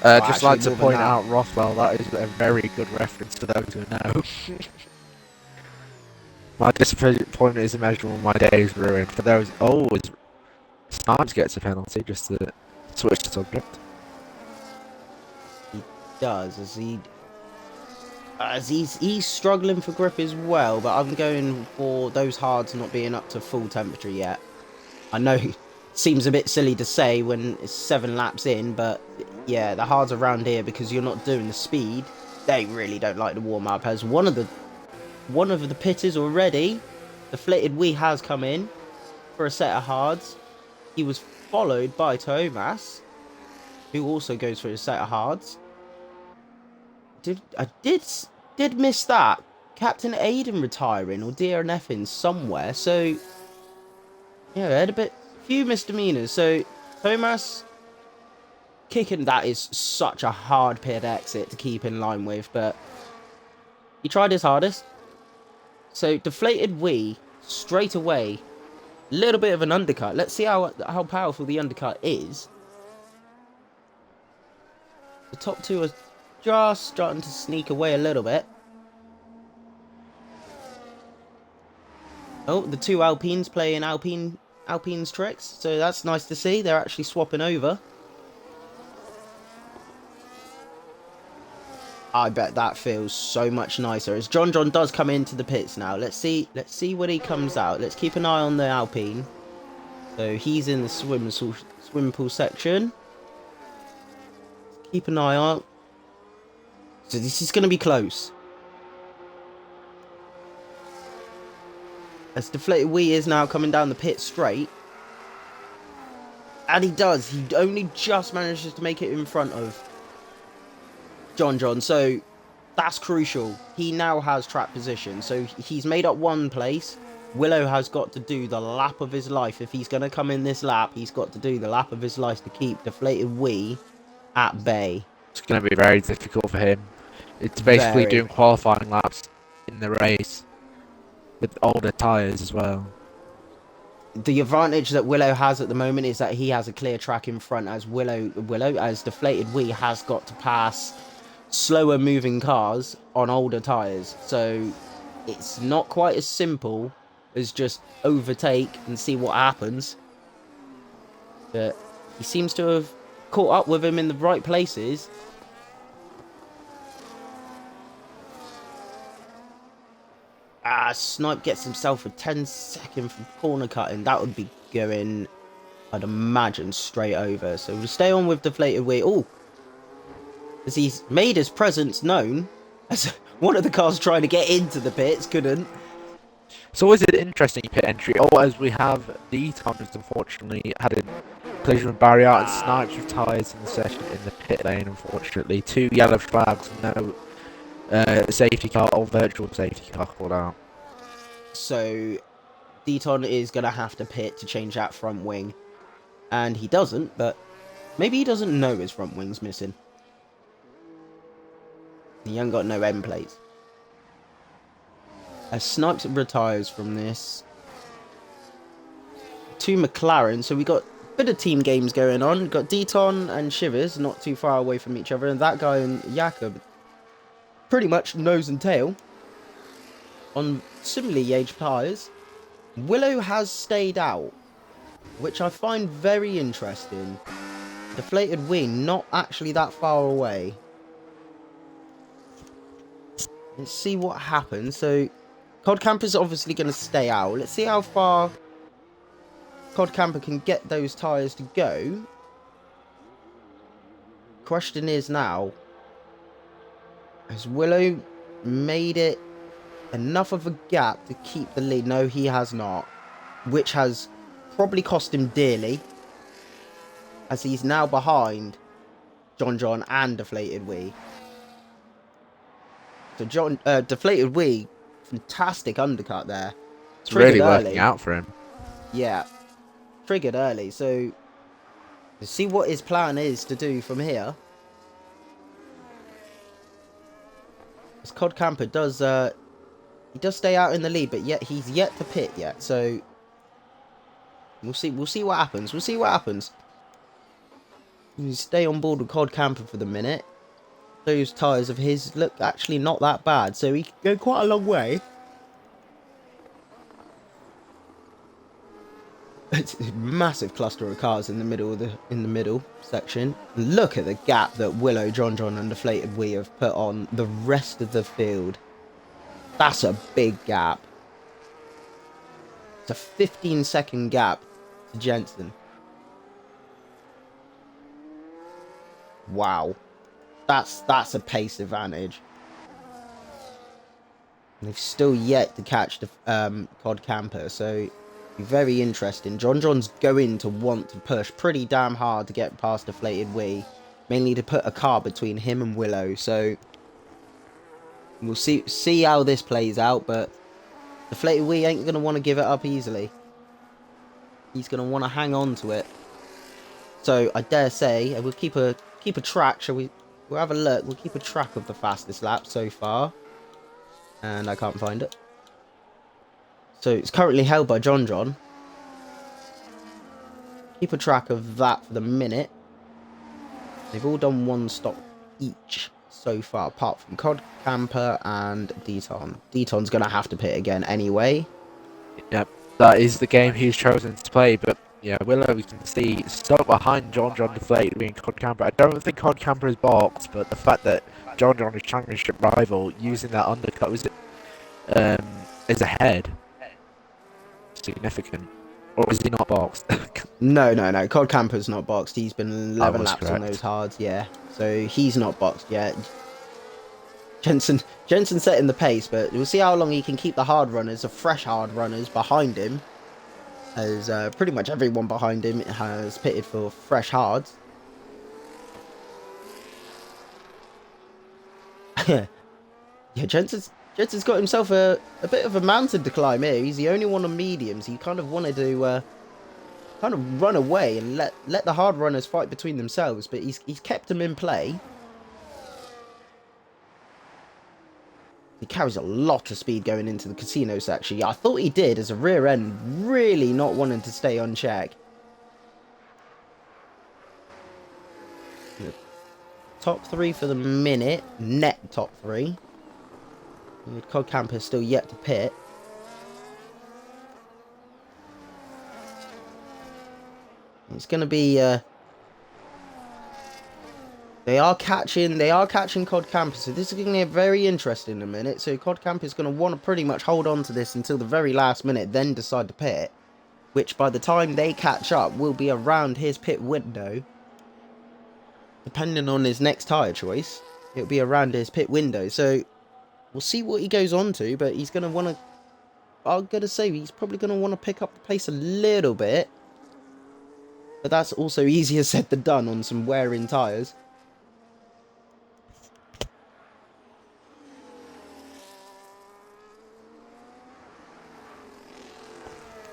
Just like to point out, Rothwell, that is a very good reference for those who know. My disappointment is immeasurable, my day is ruined. For those, Snipes gets a penalty, just to switch the subject. He does, as he's struggling for grip as well, but I'm going for those hards not being up to full temperature yet. I know it seems a bit silly to say when it's 7 laps in, but yeah, the hards around here, because you're not doing the speed, they really don't like to warm up. As one of the pitters already, DeflatedWee has come in for a set of hards. He was followed by Thomas, who also goes for a set of hards. I did miss that. Captain Aiden retiring or DNFing somewhere. So yeah, I had a few misdemeanors. So Thomas kicking, that is such a hard pit exit to keep in line with, but he tried his hardest. So DeflatedWee straight away, a little bit of an undercut. Let's see how powerful the undercut is. The top two are just starting to sneak away a little bit. Oh, the two Alpines playing Alpine's tricks, so that's nice to see. They're actually swapping over. I bet that feels so much nicer. As JONNYB does come into the pits now. Let's see when he comes out. Let's keep an eye on the Alpine. So he's in the swim pool section. Keep an eye out. So this is going to be close. As DeflatedWee is now coming down the pit straight. And he does. He only just manages to make it in front of JONNYB. So that's crucial. He now has track position. So he's made up one place. Willow has got to do the lap of his life. If he's going to come in this lap, he's got to do the lap of his life to keep DeflatedWee at bay. It's going to be very difficult for him. It's basically doing qualifying laps in the race with older tyres as well. The advantage that Willow has at the moment is that he has a clear track in front, as as DeflatedWee has got to pass slower moving cars on older tyres. So it's not quite as simple as just overtake and see what happens. But he seems to have caught up with him in the right places. Snipe gets himself a 10-second from corner cutting. That would be going, I'd imagine, straight over. So we'll stay on with DeflatedWee. Oh, as he's made his presence known, as one of the cars trying to get into the pits couldn't. It's always an interesting pit entry. As we have the Tons, unfortunately, had a collision with barrier, and Snipes retires in the session in the pit lane, unfortunately. 2 yellow flags, no safety car or virtual safety car called out. So Deton is going to have to pit to change that front wing. And he doesn't, but maybe he doesn't know his front wing's missing. He ain't got no end plates. As Snipes retires from this. 2 McLaren, so we got a bit of team games going on. We've got Deton and Shivers not too far away from each other, and that guy and Jakob. pretty much nose and tail on similarly aged tyres. Willow has stayed out, which I find very interesting. DeflatedWee not actually that far away. Let's see what happens. So Cod Camper's obviously going to stay out. Let's see how far Cod Camper can get those tyres to go. Question is now, has Willow made it enough of a gap to keep the lead? No, he has not, which has probably cost him dearly, as he's now behind John and DeflatedWee. So DeflatedWee, fantastic undercut there. It's really working out for him. Yeah, triggered early. So let's see what his plan is to do from here. As Cod Camper does, he does stay out in the lead, but yet he's yet to pit yet. So we'll see. We'll see what happens. We'll see what happens. You stay on board with Cod Camper for the minute. Those tyres of his look actually not that bad, so he can go quite a long way. It's a massive cluster of cars in the middle of the middle section. Look at the gap that Willow, John and DeflatedWee have put on the rest of the field. That's a big gap. It's a 15-second gap to Jensen. Wow. That's a pace advantage. And they've still yet to catch the Cod Camper, so be very interesting. John's going to want to push pretty damn hard to get past DeflatedWee, mainly to put a car between him and Willow. So we'll see how this plays out, but DeflatedWee ain't gonna want to give it up easily. He's gonna want to hang on to it. So I dare say we'll keep a track. Shall we? We'll have a look. We'll keep a track of the fastest lap so far. And I can't find it. So it's currently held by John. Keep a track of that for the minute. They've all done one stop each so far, apart from Cod Camper and Deton. Deton's going to have to pit again anyway. Yep, that is the game he's chosen to play, but yeah, Willow, we can see, stuck behind John DeflatedWee and Cod Camper. I don't think Cod Camper is boxed, but the fact that John is championship rival using that undercut is ahead. Significant. Or is he not boxed? No. Cod Camper's not boxed. He's been 11 laps correct on those hards, yeah. So he's not boxed yet. Jensen setting the pace, but we'll see how long he can keep the hard runners, the fresh hard runners behind him. As pretty much everyone behind him has pitted for fresh hards. Yeah, Jensen's got himself a bit of a mountain to climb here. He's the only one on mediums. He kind of wanted to kind of run away and let the hard runners fight between themselves, but he's kept them in play. He carries a lot of speed going into the casino section. I thought he did as a rear end, really not wanting to stay on check. Top 3 for the minute, net top 3. Cod Camper still yet to pit. It's going to be They are catching Cod Camper, so this is going to get very interesting in a minute. So Cod Camper is going to want to pretty much hold on to this until the very last minute, then decide to pit, which by the time they catch up will be around his pit window. Depending on his next tyre choice, it'll be around his pit window. So we'll see what he goes on to, but he's going to want to, I'm going to say he's probably going to want to pick up the pace a little bit. But that's also easier said than done on some wearing tyres.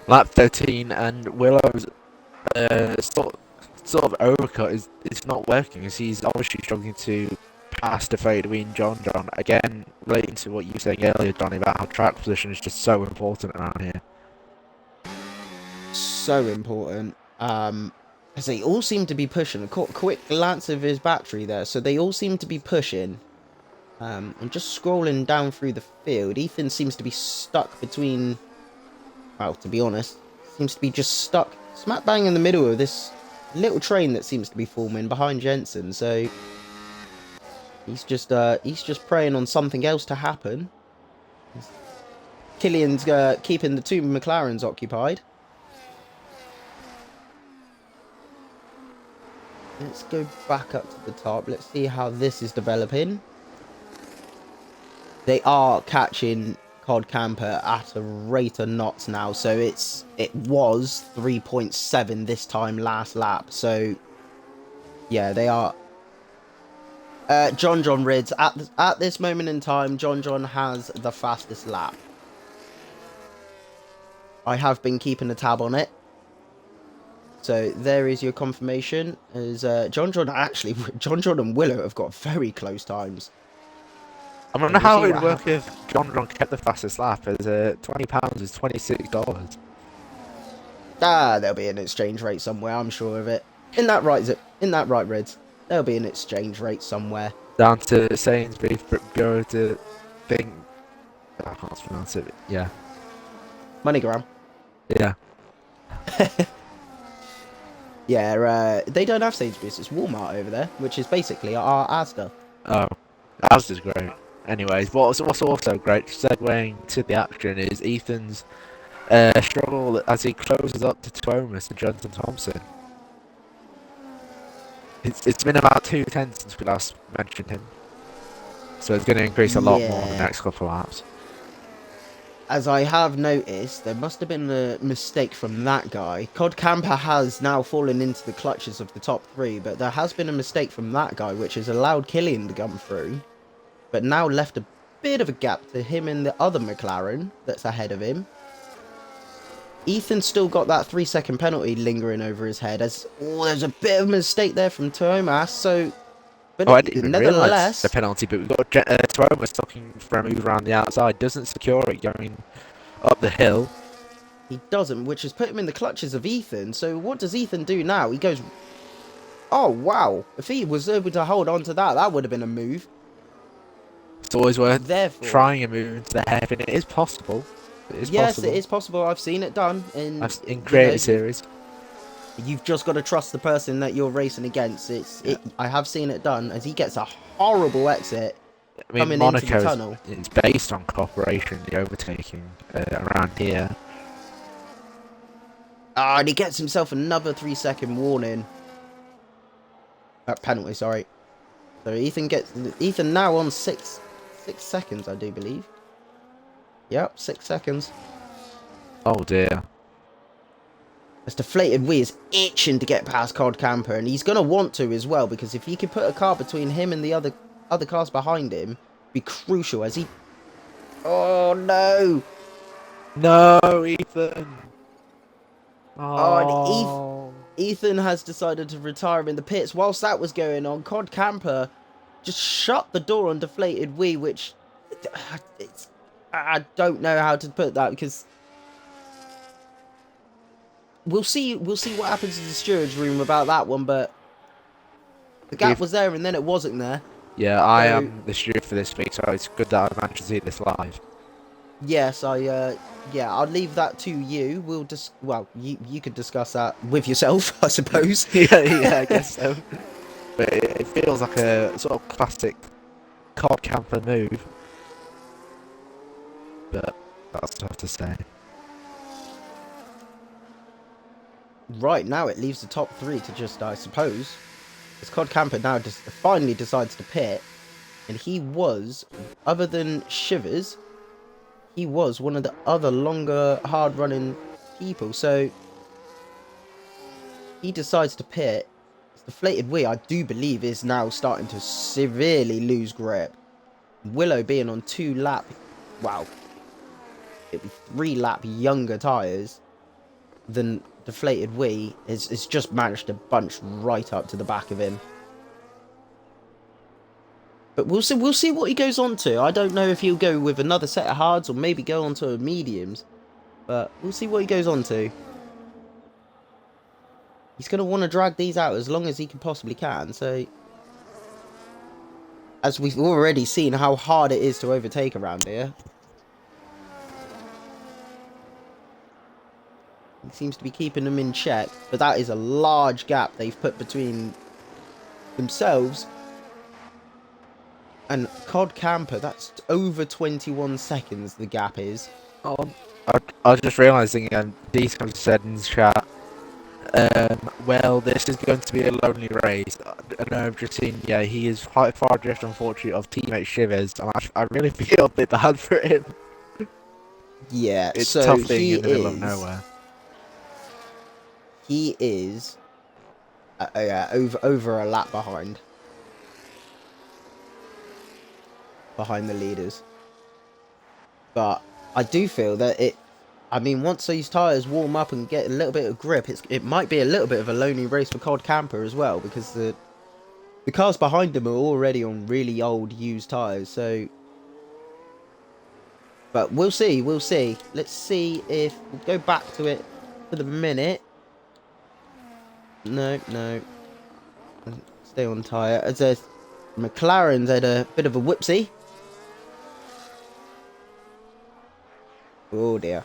Lap 13 and Willow's sort of overcut is not working, as he's obviously struggling to pass DeflatedWee and John. Again, relating to what you were saying earlier, Johnny, about how track position is just so important around here. So important. As they all seem to be pushing. A quick glance of his battery there. So they all seem to be pushing. I'm just scrolling down through the field. Ethan seems to be stuck between... Well, to be honest, seems to be just stuck smack bang in the middle of this little train that seems to be forming behind Jensen. So he's just praying on something else to happen. Killian's keeping the two McLarens occupied. Let's go back up to the top. Let's see how this is developing. They are catching Cod Camper at a rate of knots now. So it was 3.7 this time last lap. So yeah, they are. John Rids at this moment in time. John has the fastest lap. I have been keeping a tab on it. So there is your confirmation. As John and Willow have got very close times. I wonder how it would work if John kept the fastest lap, as £20 is $26. There'll be an exchange rate somewhere, I'm sure of it. In that right, Reds? There'll be an exchange rate somewhere. Down to Sainsbury's Bureau to think. I can't pronounce it. Yeah. MoneyGram. Yeah. Yeah, they don't have Sainsbury's, it's Walmart over there, which is basically our Asda. Oh, Asda's great. Anyways, what's also great, segueing to the action, is Ethan's struggle as he closes up to Thomas and Johnson Thompson. It's been about 2 tenths since we last mentioned him, so it's going to increase a lot more in the next couple of laps. As I have noticed, there must have been a mistake from that guy. Cod Camper has now fallen into the clutches of the top three, but there has been a mistake from that guy, which has allowed Killian to come through, but now left a bit of a gap to him and the other McLaren that's ahead of him. Ethan's still got that 3-second penalty lingering over his head, as there's a bit of a mistake there from Thomas, so... But I didn't even nevertheless, realise the penalty, but we've got Thomas looking for a move around the outside, doesn't secure it going up the hill. He doesn't, which has put him in the clutches of Ethan, so what does Ethan do now? He goes... Oh, wow. If he was able to hold on to that, that would have been a move. It's always worth Therefore, trying a move into the hair, and it is possible. Yes, it is possible. I've seen it done in creative series. You've just got to trust the person that you're racing against. I have seen it done, as he gets a horrible exit coming into the tunnel. It's based on cooperation, the overtaking around here. And he gets himself another 3-second warning. Penalty, sorry. So Ethan now on 6 seconds, I do believe. Yep, 6 seconds. Oh dear. As DeflatedWee is itching to get past Cod Camper, and he's going to want to as well, because if he could put a car between him and the other cars behind him, it'd be crucial as he... Oh, no! No, Ethan! Oh, Ethan has decided to retire in the pits. Whilst that was going on, Cod Camper just shut the door on DeflatedWee, which... I don't know how to put that, because... We'll see what happens in the steward's room about that one, but the gap was there and then it wasn't there. Yeah, I am the steward for this week, so it's good that I managed to see this live. Yes, I'll leave that to you. Well, you could discuss that with yourself, I suppose. yeah, I guess so. But it feels like a sort of classic Cod Camper move. But that's tough to say. Right, now it leaves the top three to just, I suppose, as Cod Camper now just finally decides to pit, and he was, other than Shivers, he was one of the other longer, hard-running people, so he decides to pit. DeflatedWee, I do believe, is now starting to severely lose grip. Willow being on 2-lap, wow, it'd be 3-lap younger tyres than DeflatedWee is just managed to bunch right up to the back of him. But we'll see what he goes on to. I don't know if he'll go with another set of hards or maybe go on to mediums. But we'll see what he goes on to. He's going to want to drag these out as long as he can possibly can. So as we've already seen how hard it is to overtake around here. He seems to be keeping them in check, but that is a large gap they've put between themselves and Cod Camper. That's over 21 seconds the gap is. Oh, I was just realising, these have said in the chat, well, this is going to be a lonely race. And I've just seen, yeah, he is quite far adrift, unfortunately, of teammate Shivers, and I really feel a bit bad for him. Yeah, It's so tough being in the middle of nowhere. He is over a lap behind the leaders. But I do feel that I mean, once these tyres warm up and get a little bit of grip, it might be a little bit of a lonely race for Cod Camper as well, because the cars behind them are already on really old used tyres. So, but we'll see. Let's see if we'll go back to it for the minute. No. Stay on tyre. As a McLaren's had a bit of a whoopsie. Oh dear.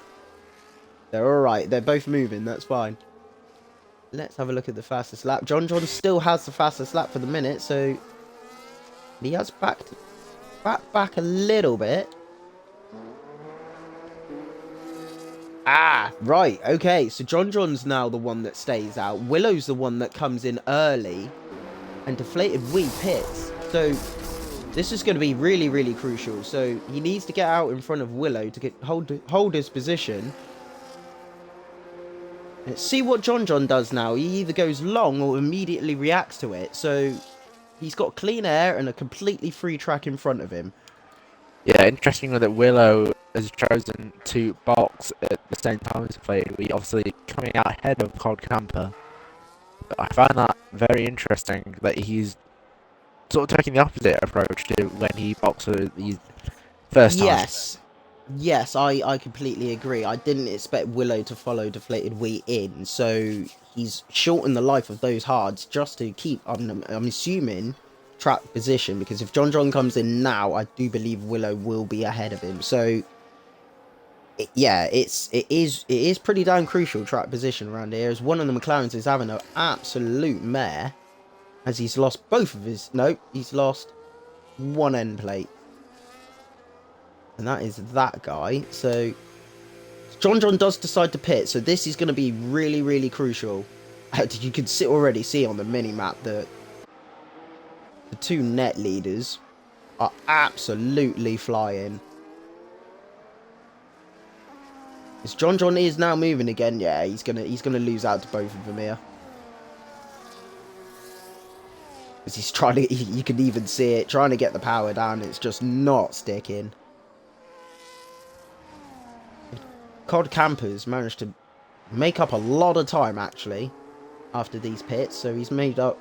They're alright. They're both moving. That's fine. Let's have a look at the fastest lap. John still has the fastest lap for the minute, so he has backed back a little bit. Ah, right. Okay, so John's now the one that stays out. Willow's the one that comes in early, and DeflatedWee pits. So this is going to be really, really crucial. So he needs to get out in front of Willow to hold his position. Let's see what John does now. He either goes long or immediately reacts to it. So he's got clean air and a completely free track in front of him. Yeah, interesting that Willow has chosen to box at the same time as DeflatedWee, obviously coming out ahead of Cod Camper. But I find that very interesting that he's sort of taking the opposite approach to when he boxes these first times. Yes, I completely agree. I didn't expect Willow to follow DeflatedWee in, so he's shortened the life of those hards just to keep, I'm assuming, track position, because if John comes in now, I do believe Willow will be ahead of him. So it is pretty damn crucial track position around here, as one of the McLarens is having an absolute mare, as he's lost both of his, he's lost one end plate. And that is that guy. So John does decide to pit. So this is going to be really, really crucial. You can already see on the mini-map that the two net leaders are absolutely flying. As John is now moving again. Yeah, he's gonna lose out to both of them here. Because he's trying to, you can even see it, trying to get the power down. It's just not sticking. Cod Camper's managed to make up a lot of time, actually, after these pits. So he's made up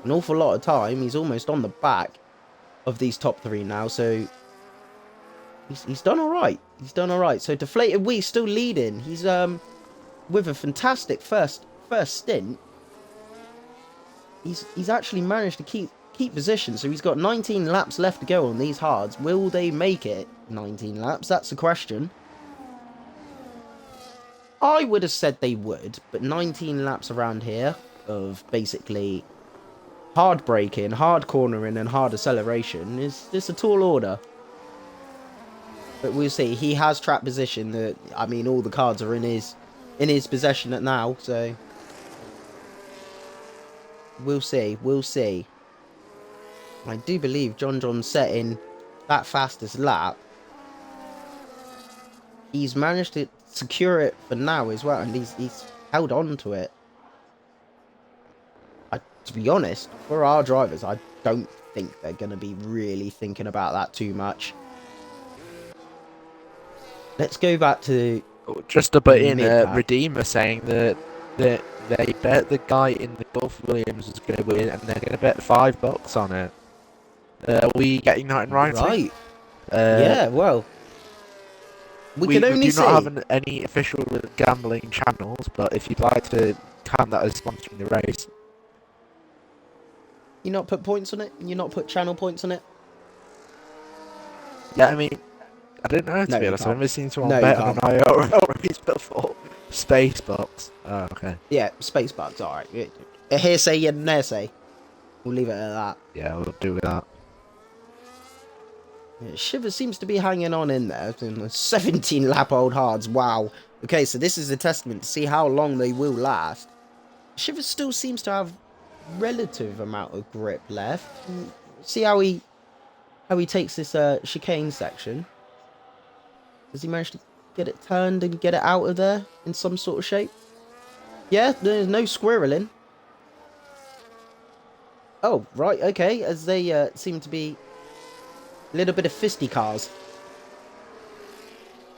an awful lot of time. He's almost on the back of these top three now. So he's done all right. He's done all right. So DeflatedWee still leading. He's with a fantastic first stint. He's actually managed to keep position. So he's got 19 laps left to go on these hards. Will they make it 19 laps? That's the question. I would have said they would, but 19 laps around here of basically hard braking, hard cornering, and hard acceleration is just a tall order. But we'll see. He has track position. That, I mean, all the cards are in his possession at now, so we'll see. We'll see. I do believe John's setting that fastest lap. He's managed to secure it for now as well, and he's held on to it. To be honest, for our drivers, I don't think they're going to be really thinking about that too much. Let's go back to just to put in Redeemer saying that they bet the guy in the Gulf Williams is going to win, and they're going to bet $5 on it. Are we getting that in writing? Right. Yeah, well, we can only see. We do not have any official gambling channels, but if you'd like to count that as sponsoring the race. You not put points on it? You not put channel points on it? Yeah, I mean, I don't know, to No, be you honest. I've can't. never seen someone No, you bet on an can't. IIRL race before. Spacebox. Oh, okay. Yeah, space bugs, alright. A hearsay and an hearsay. We'll leave it at that. Yeah, we'll do with that. Yeah, Shiver seems to be hanging on in there. 17 lap old hards. Wow. Okay, so this is a testament to see how long they will last. Shiver still seems to have relative amount of grip left. See how he takes this chicane section. Does he manage to get it turned and get it out of there in some sort of shape? Yeah, there's no squirreling. Oh, right, okay, as they seem to be a little bit of fisticuffs.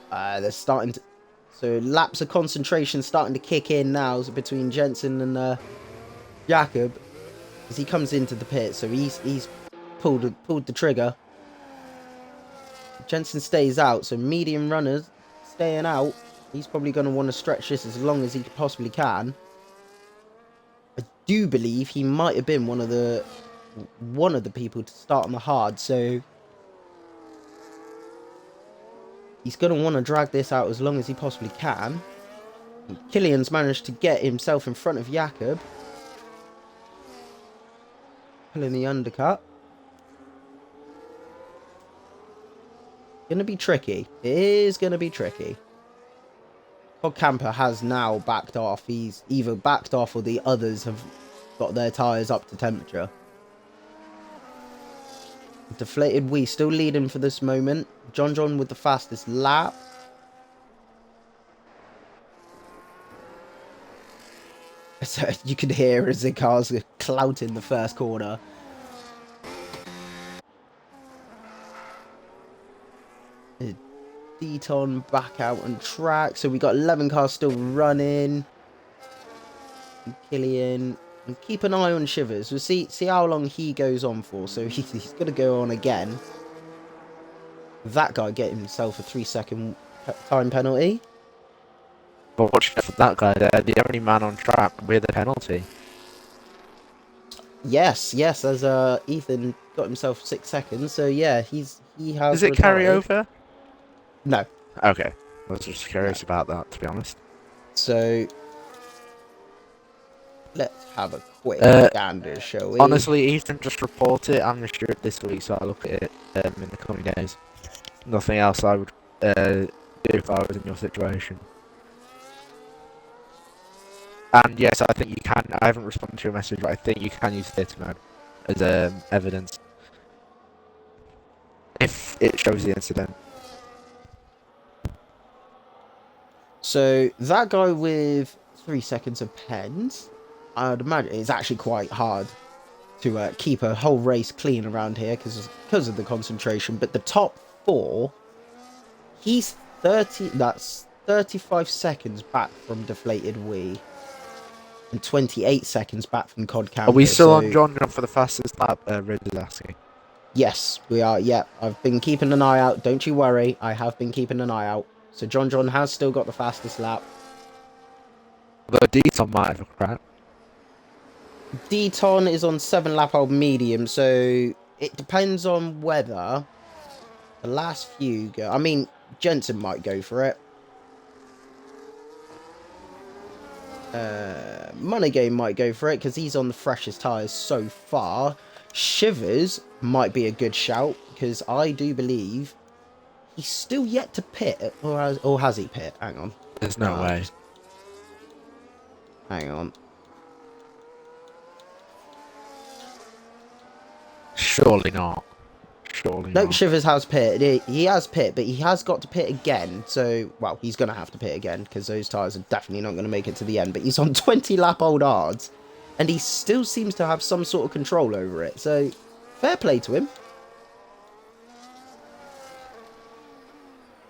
They're starting to... So laps of concentration starting to kick in now between Jensen and Jakob. As he comes into the pit, so he's pulled the trigger. Jensen stays out, so medium runners staying out. He's probably going to want to stretch this as long as he possibly can. I do believe he might have been one of the people to start on the hard, so he's going to want to drag this out as long as he possibly can. And Killian's managed to get himself in front of Jakob, pulling the undercut. Gonna be tricky. It is gonna be tricky. Todd Camper has now backed off. He's either backed off or the others have got their tyres up to temperature. DeflatedWee still leading for this moment. John with the fastest lap. So you can hear as the cars are clouting the first corner. Deton back out on track. So we got 11 cars still running. And Killian. And keep an eye on Shivers. We'll see how long he goes on for. So he's going to go on again. That guy get himself a 3-second time penalty. But watch out for that guy there, the only man on track with a penalty. Yes, as Ethan got himself 6 seconds. So yeah, he has. Does it carry over? No. Okay. I was just curious about that, to be honest. So let's have a quick gander, shall we? Honestly, Ethan, just report it. I'm sure this week, so I'll look at it in the coming days. Nothing else I would do if I was in your situation. And yes, I think you can. I haven't responded to your message, but I think you can use theatre mode as evidence if it shows the incident. So that guy with 3 seconds of pens, I'd imagine it's actually quite hard to keep a whole race clean around here because of the concentration. But the top 4, he's 30. That's 35 seconds back from DeflatedWee, and 28 seconds back from Cod Camper. Are we still on John for the fastest lap? Rid is asking. Yes, we are. Yeah, I've been keeping an eye out. Don't you worry. I have been keeping an eye out. So John has still got the fastest lap. Although Deaton might have a crack. Deaton is on 7 lap old medium, so it depends on whether the last few go. I mean, Jensen might go for it. Monaco might go for it because he's on the freshest tyres so far. Shivers might be a good shout because I do believe he's still yet to pit, or has he pit? Hang on. There's no way. Hang on. Surely not. Surely No, not. Shivers has pit. He has pit, but he has got to pit again. So, well, he's going to have to pit again because those tyres are definitely not going to make it to the end. But he's on 20 lap old hards, and he still seems to have some sort of control over it. So, fair play to him.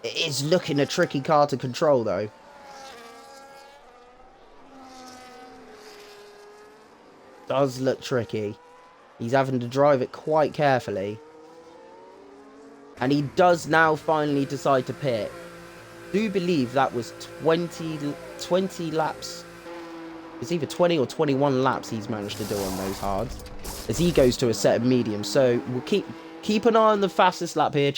It is looking a tricky car to control, though. Does look tricky. He's having to drive it quite carefully. And he does now finally decide to pit. Do believe that was 20 laps. It's either 20 or 21 laps he's managed to do on those hards, as he goes to a set of mediums. So we'll keep an eye on the fastest lap here.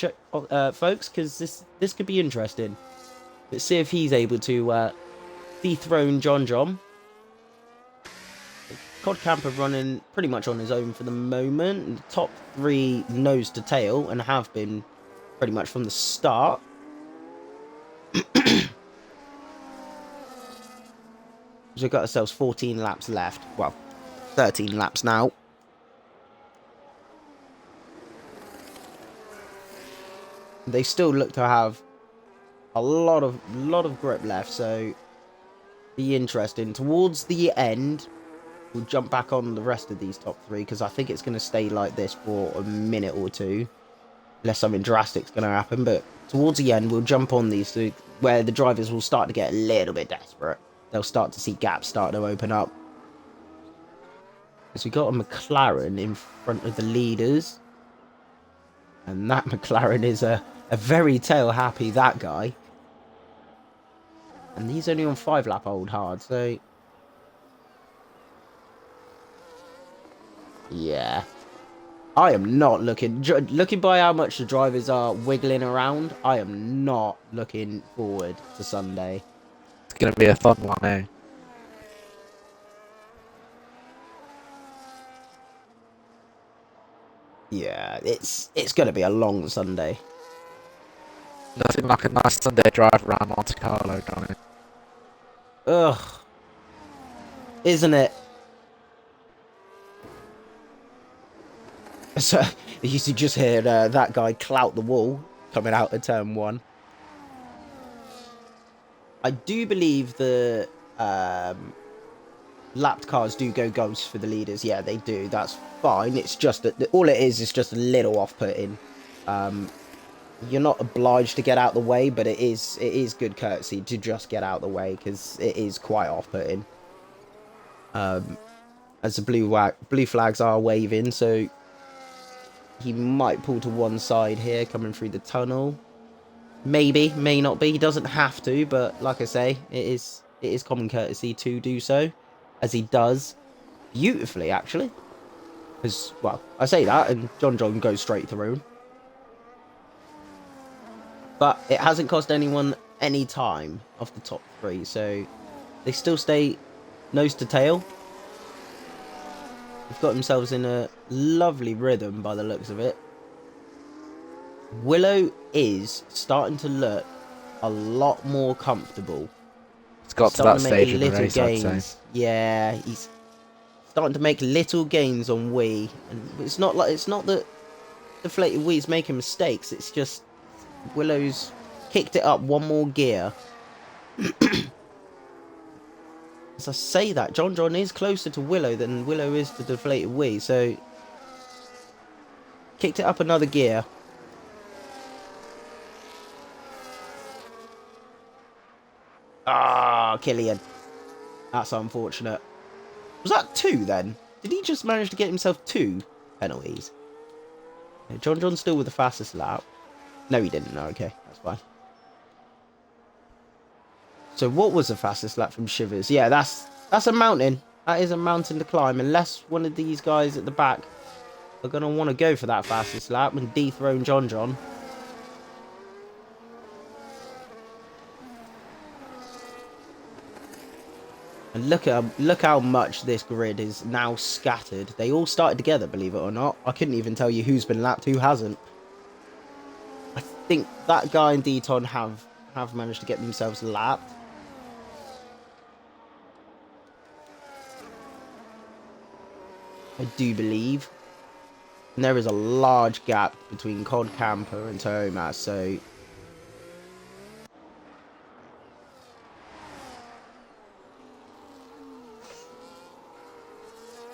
folks, because this could be interesting. Let's see if he's able to dethrone John. Cod Camper running pretty much on his own for the moment. The top 3 nose to tail, and have been pretty much from the start. So we've got ourselves 14 laps left. Well, 13 laps now. They still look to have a lot of grip left, so be interesting. Towards the end, we'll jump back on the rest of these top 3, because I think it's going to stay like this for a minute or two, unless something drastic's going to happen. But towards the end, we'll jump on these, where the drivers will start to get a little bit desperate. They'll start to see gaps start to open up. So we got a McLaren in front of the leaders, and that McLaren is a very tail happy, that guy. And he's only on 5 lap old hard, so yeah. I am not looking by how much the drivers are wiggling around. I am not looking forward to Sunday. It's gonna be a fun one, eh? Yeah, it's gonna be a long Sunday. Nothing like a nice Sunday drive around Monte Carlo, Johnny. Ugh. Isn't it? So, you should just hear that guy clout the wall coming out of turn 1. I do believe the lapped cars do go ghost for the leaders. Yeah, they do. That's fine. It's just that all it is just a little off-putting. You're not obliged to get out the way, but it is good courtesy to just get out the way, because it is quite off-putting. As the blue flags are waving, so he might pull to one side here, coming through the tunnel. Maybe, may not be. He doesn't have to, but like I say, it is common courtesy to do so, as he does beautifully, actually. Because, well, I say that, and John goes straight through. But it hasn't cost anyone any time off the top 3, so they still stay nose to tail. They've got themselves in a lovely rhythm by the looks of it. Willow is starting to look a lot more comfortable. It's got to that stage in the race, I'd say. Yeah, he's starting to make little gains on Wee, and it's not that DeflatedWee's making mistakes. It's just Willow's kicked it up one more gear. As I say that, John is closer to Willow than Willow is to DeflatedWee, so kicked it up another gear. Ah, Killian. That's unfortunate. Was that 2 then? Did he just manage to get himself 2 penalties? Yeah, John's still with the fastest lap. No, he didn't. No, okay, that's fine. So what was the fastest lap from Shivers? Yeah, that's a mountain. That is a mountain to climb, unless one of these guys at the back are going to want to go for that fastest lap and dethrone John. And look how much this grid is now scattered. They all started together, believe it or not. I couldn't even tell you who's been lapped, who hasn't. I think that guy and Deton have managed to get themselves lapped. I do believe. And there is a large gap between Cod Camper and Thomas, so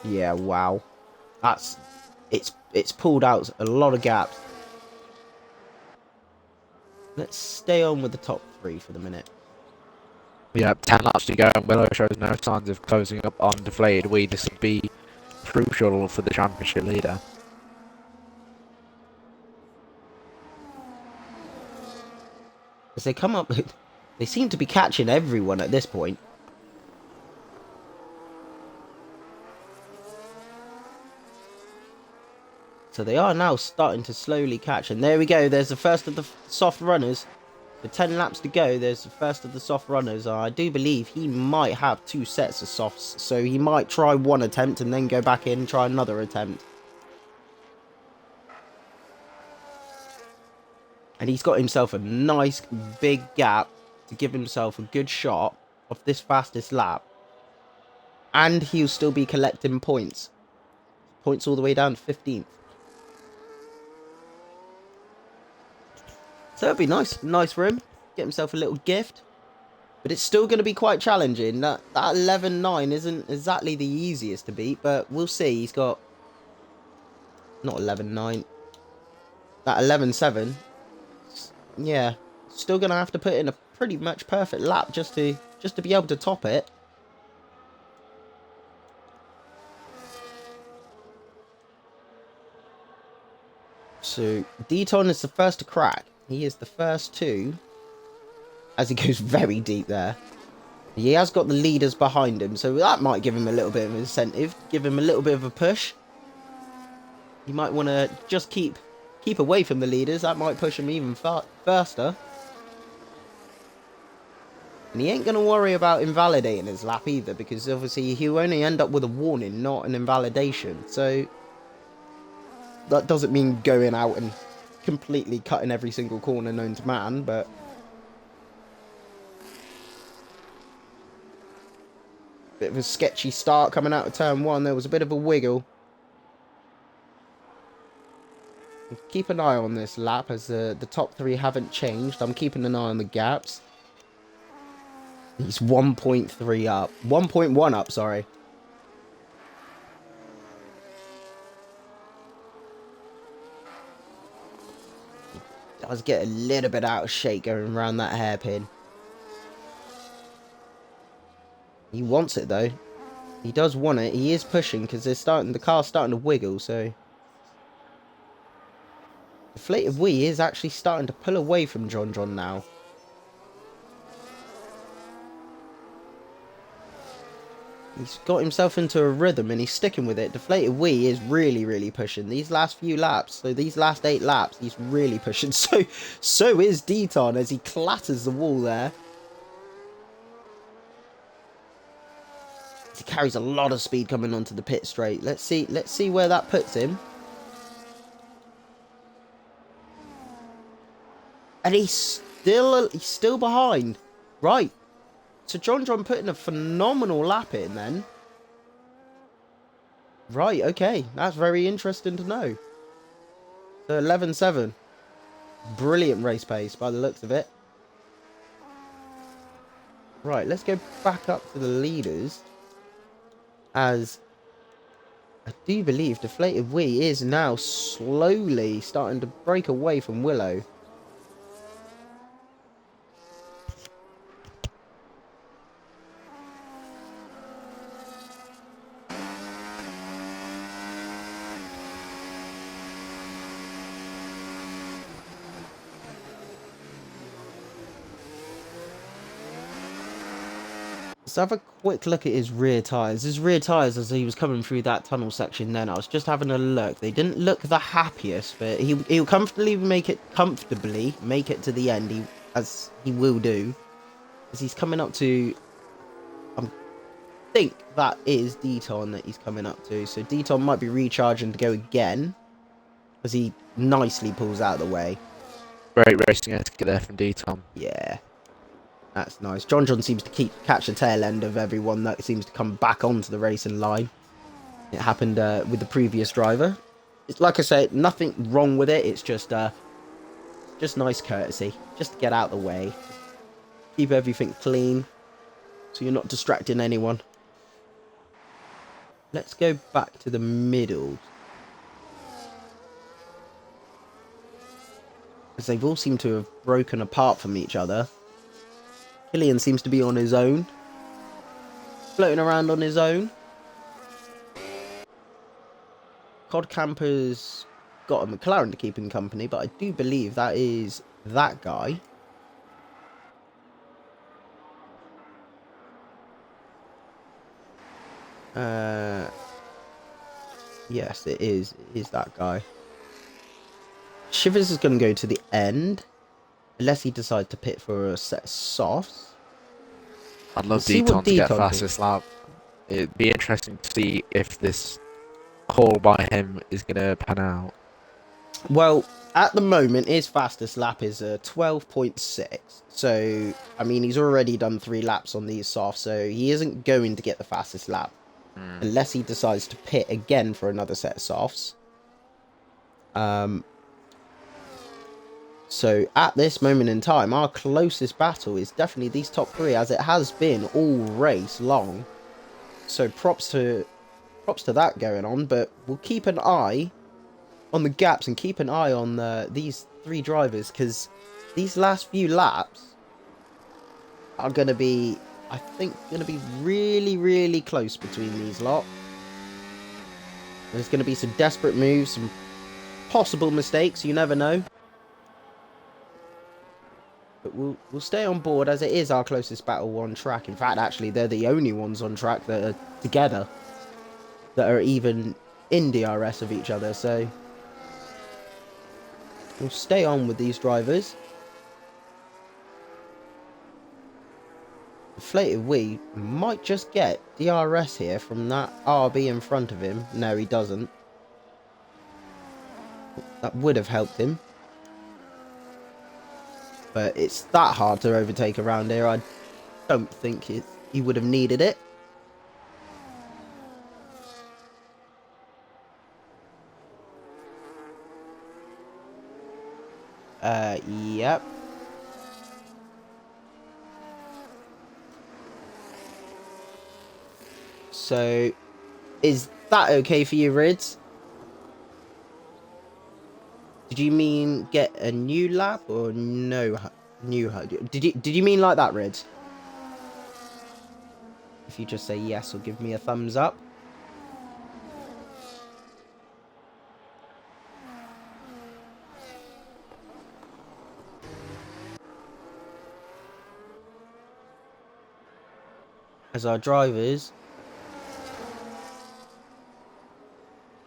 yeah, wow. It's pulled out a lot of gaps. Let's stay on with the top 3 for the minute. Yeah, 10 laps to go, and Willow shows no signs of closing up on DeflatedWee. This would be crucial for the championship leader. As they come up, they seem to be catching everyone at this point. So they are now starting to slowly catch. And there we go. There's the first of the soft runners. With 10 laps to go, there's the first of the soft runners. I do believe he might have 2 sets of softs. So he might try one attempt and then go back in and try another attempt. And he's got himself a nice big gap to give himself a good shot of this fastest lap. And he'll still be collecting points. Points all the way down to 15th. So it'd be nice. Nice for him. Get himself a little gift. But it's still going to be quite challenging. That 11.9 isn't exactly the easiest to beat. But we'll see. He's got... Not 11.9. That 11.7. Yeah. Still going to have to put in a pretty much perfect lap just to be able to top it. So Deton is the first to crack. He is the first to, as he goes very deep there. He has got the leaders behind him, so that might give him a little bit of incentive, give him a little bit of a push. He might want to just keep away from the leaders. That might push him even faster. And he ain't going to worry about invalidating his lap either, because obviously he'll only end up with a warning, not an invalidation. So that doesn't mean going out and completely cutting every single corner known to man, but bit of a sketchy start coming out of turn 1. There was a bit of a wiggle. Keep an eye on this lap as the top 3 haven't changed. I'm keeping an eye on the gaps. He's 1.3 up. 1.1 up, sorry. Does get a little bit out of shape going around that hairpin. He wants it though. He does want it. He is pushing because the car's starting to wiggle. So DeflatedWee is actually starting to pull away from John now. He's got himself into a rhythm and he's sticking with it. DeflatedWee is really pushing these last few laps. So these last 8 laps, he's really pushing. So is Deton as he clatters the wall there. He carries a lot of speed coming onto the pit straight. Let's see where that puts him. And he's still behind. Right. So John putting a phenomenal lap in then. Right, okay. That's very interesting to know. So 11.7. Brilliant race pace by the looks of it. Right, let's go back up to the leaders. As I do believe DeflatedWee is now slowly starting to break away from Willow. Let's have a quick look at his rear tyres. His rear tyres, as he was coming through that tunnel section then, I was just having a look. They didn't look the happiest, but he'll comfortably make it to the end, as he will do. As he's coming up to... I think that is Deton that he's coming up to. So Deton might be recharging to go again, as he nicely pulls out of the way. Great racing etiquette there from Deton. Yeah. That's nice. John seems to catch the tail end of everyone that seems to come back onto the racing line. It happened with the previous driver. It's like I said, nothing wrong with it. It's just nice courtesy, just to get out of the way, keep everything clean, so you're not distracting anyone. Let's go back to the middle, as they've all seemed to have broken apart from each other. Killian seems to be on his own, floating around on his own. Codcamper's got a McLaren to keep in company, but I do believe that is that guy. Yes, it is that guy. Shivers is going to go to the end, unless he decides to pit for a set of softs. I'd love See what Deton to get Deton fastest lap. It'd be interesting to see if this call by him is going to pan out. Well, at the moment, his fastest lap is a 12.6. So, I mean, he's already done 3 laps on these softs, so he isn't going to get the fastest lap. Unless he decides to pit again for another set of softs. So, at this moment in time, our closest battle is definitely these top 3, as it has been all race long. So, props to that going on, but we'll keep an eye on the gaps and keep an eye on these 3 drivers, because these last few laps are going to be, I think, going to be really, really close between these lot. There's going to be some desperate moves, some possible mistakes, you never know. But we'll stay on board, as it is our closest battle on track. In fact, actually, they're the only ones on track that are together, that are even in DRS of each other, so we'll stay on with these drivers. DeflatedWee might just get DRS here from that RB in front of him. No, he doesn't. That would have helped him. But it's that hard to overtake around here. I don't think he would have needed it. Yep. So, is that okay for you, Rids? Did you mean get a new lap or no new? Did you mean like that, Rids? If you just say yes or give me a thumbs up. As our drivers.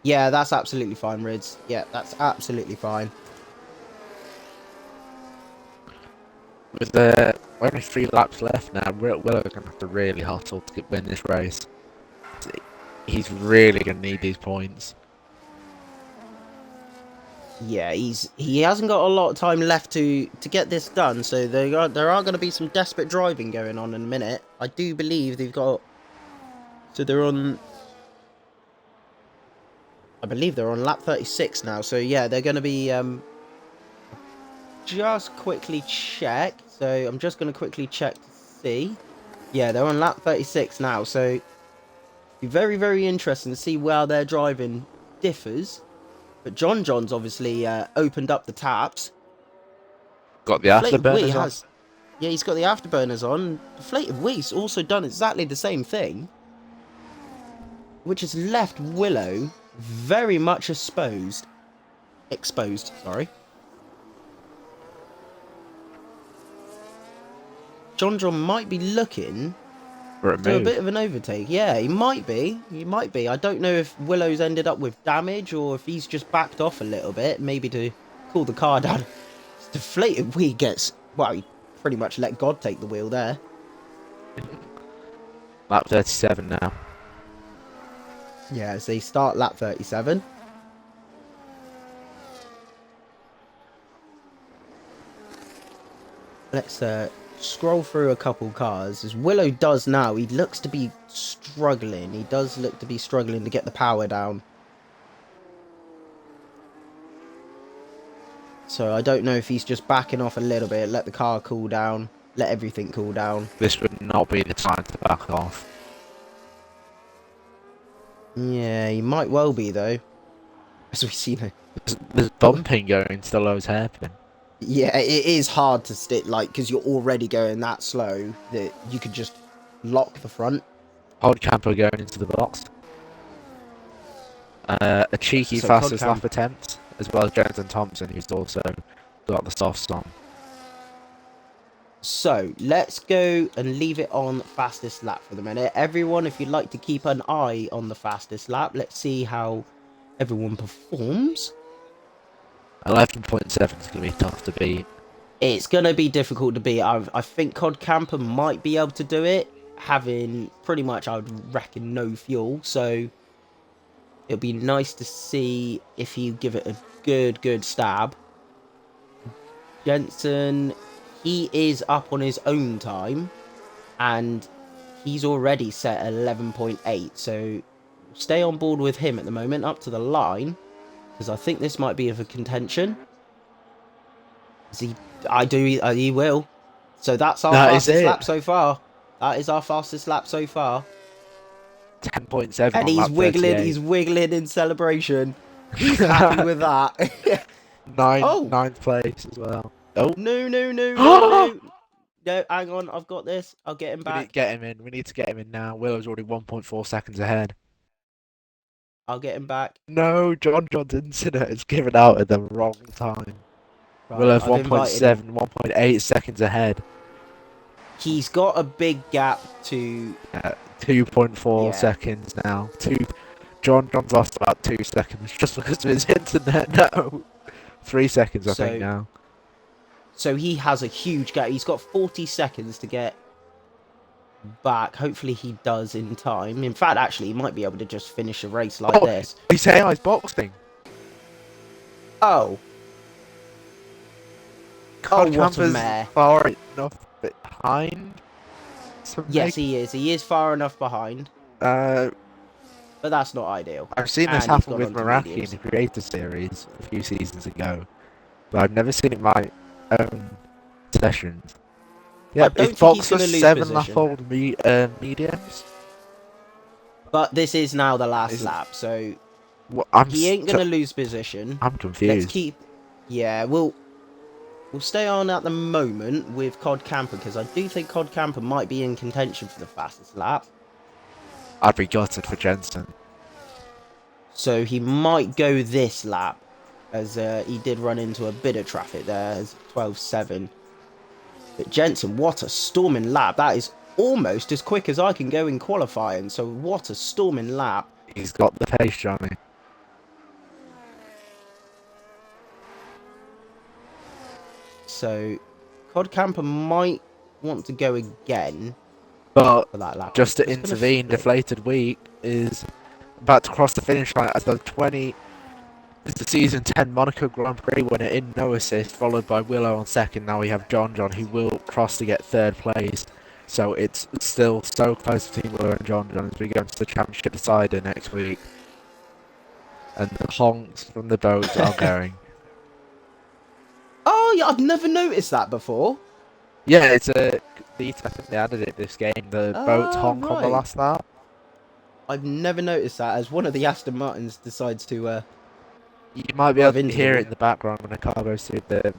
Yeah, that's absolutely fine, Rids. Yeah, that's absolutely fine. With only 3 laps left now, Willow's going to have to really hustle to win this race. He's really going to need these points. Yeah, he hasn't got a lot of time left to get this done, so there are going to be some desperate driving going on in a minute. I do believe they've got, so they're on, I believe they're on lap 36 now, so yeah, they're going to be, just quickly check, so I'm just going to quickly check to see. Yeah, they're on lap 36 now, so be very, very interesting to see where their driving differs. But John's obviously opened up the taps. Got the afterburners on. Yeah, he's got the afterburners on. DeflatedWee's also done exactly the same thing, which has left Willow very much exposed. Sorry. John might be looking For a do a move. bit of an overtake. Yeah, he might be. He might be. I don't know if Willow's ended up with damage or if he's just backed off a little bit, maybe to cool the car down. DeflatedWee gets, well, he pretty much let God take the wheel there. Lap 37 now. Yeah, so they start lap 37. Let's scroll through a couple cars. As Willow does now, he looks to be struggling. He does look to be struggling to get the power down. So I don't know if he's just backing off a little bit, let the car cool down, let everything cool down. This would not be the time to back off. Yeah, he might well be though. As we see now. There's bumping going to the lowest hairpin. Yeah, it is hard to stick, like, because you're already going that slow that you could just lock the front. Pod Camper going into the box. A cheeky So fastest Podcamp- lap attempt, as well as Jones and Thompson, who's also got the softs on. So, let's go and leave it on fastest lap for the minute. Everyone, if you'd like to keep an eye on the fastest lap, let's see how everyone performs. 11.7 is going to be tough to beat. It's going to be difficult to beat. I think Cod Camper might be able to do it, having pretty much, I would reckon, no fuel. So it'll be nice to see if you give it a good stab. Jensen, he is up on his own time, and he's already set 11.8. So stay on board with him at the moment, up to the line, because I think this might be of a contention. He will. So that's our fastest lap so far. That is our fastest lap so far. 10.7. And he's wiggling in celebration. He's happy with that. Ninth place as well. Oh no. No, hang on, I've got this. I'll get him back. We need to get him in now. Willow's already 1.4 seconds ahead. I'll get him back. No, John's incident is given out at the wrong time. Right, Willow's 1.7, 1.8 seconds ahead. He's got a big gap to 2.4 seconds now. John's lost about 2 seconds just because of his internet. No, 3 seconds I think now. So he has a huge gap. He's got 40 seconds to get back. Hopefully he does in time. In fact, actually, he might be able to just finish a race like this. He's AI's boxing. Oh. What a mare. Far enough behind? Yes, he is. He is far enough behind. But that's not ideal. I've seen this happen with Monaco in the Creator Series a few seasons ago. But I've never seen it in my own sessions. Yeah, if Box was 7-lap-old mediums. But this is now the last lap, so he ain't going to lose position. I'm confused. Let's keep... Yeah, we'll stay on at the moment with Cod Camper, because I do think Cod Camper might be in contention for the fastest lap. I'd be gutted for Jensen. So he might go this lap, as he did run into a bit of traffic there, as 12.7. But Jensen, what a storming lap. That is almost as quick as I can go in qualifying, so what a storming lap. He's got the pace, Johnny. So, Cod Camper might want to go again. But for that lap. Just to intervene, DeflatedWee is about to cross the finish line as the season 10 Monaco Grand Prix winner in no assist, followed by Willow on second. Now we have John who will cross to get third place. So it's still so close between Willow and John as we go into the championship decider next week. And the honks from the boats are going. Oh, yeah, I've never noticed that before. Yeah, it's a detail. I think they added it this game. The boats honk on the last lap. I've never noticed that, as one of the Aston Martins decides to... You might be able to hear it in the background when a car goes through the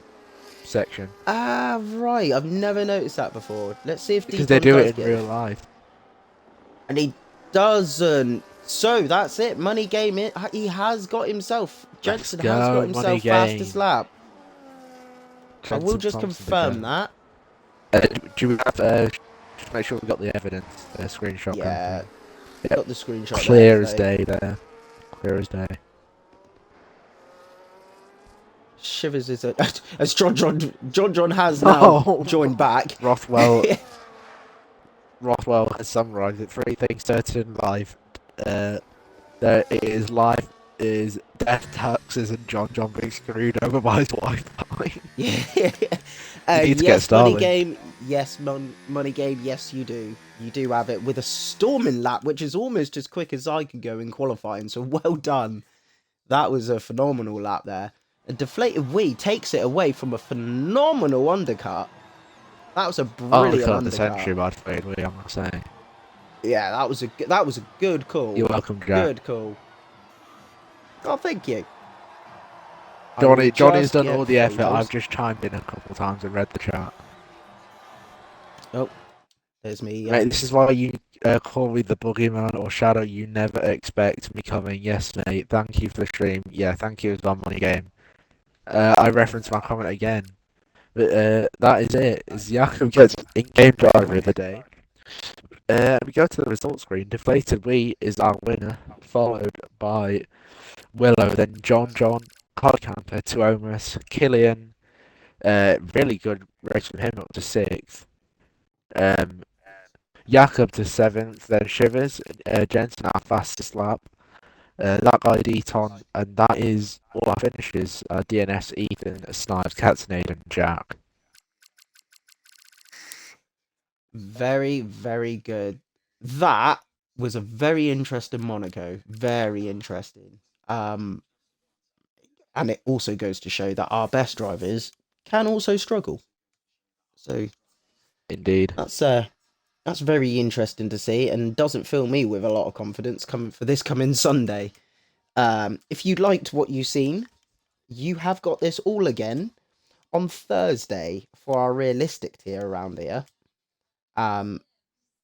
section. Ah, right. I've never noticed that before. Let's see if because they do it in real life. And he doesn't. So that's it. Money game. He has got himself. Jensen has got himself fastest lap. I will just confirm that. Do we have just make sure we got the evidence? Screenshot. Yeah. Got the screenshot. Clear as day there. Clear as day. Shivers is as John has now joined back. Rothwell has summarised it. 3 things certain in life. There it is life is death, taxes, and John being screwed over by his Wi-Fi. Yeah. Yes, money game. Yes, money game. Yes, you do. You do have it with a storming lap, which is almost as quick as I can go in qualifying. So well done. That was a phenomenal lap there. And DeflatedWee takes it away from a phenomenal undercut. That was a brilliant undercut. The century by DeflatedWee, I must say. Yeah, that was a good call. You're welcome, Jack. Good call. Oh, thank you. Johnny's done all the effort. I've just chimed in a couple of times and read the chat. Oh, there's me. Mate, this is why you call me the boogeyman or shadow. You never expect me coming. Yes, mate. Thank you for the stream. Yeah, thank you as well, Money Game. I referenced my comment again. But that is it. Jakob gets in-game driver of the day. We go to the results screen. DeflatedWee is our winner, followed by Willow, then John, hard camper to Omos, Killian, really good race from him up to 6th. Jakob to 7th, then Shivers, Jensen our fastest lap. That guy Eton, and that is all our finishes. DNS, Ethan, Snipes, Katzenade, and Jack. Very, very good. That was a very interesting Monaco. Very interesting. And it also goes to show that our best drivers can also struggle. So Indeed. that's very interesting to see, and doesn't fill me with a lot of confidence coming for this coming Sunday. If you liked what you've seen, you have got this all again on Thursday for our realistic tier around here.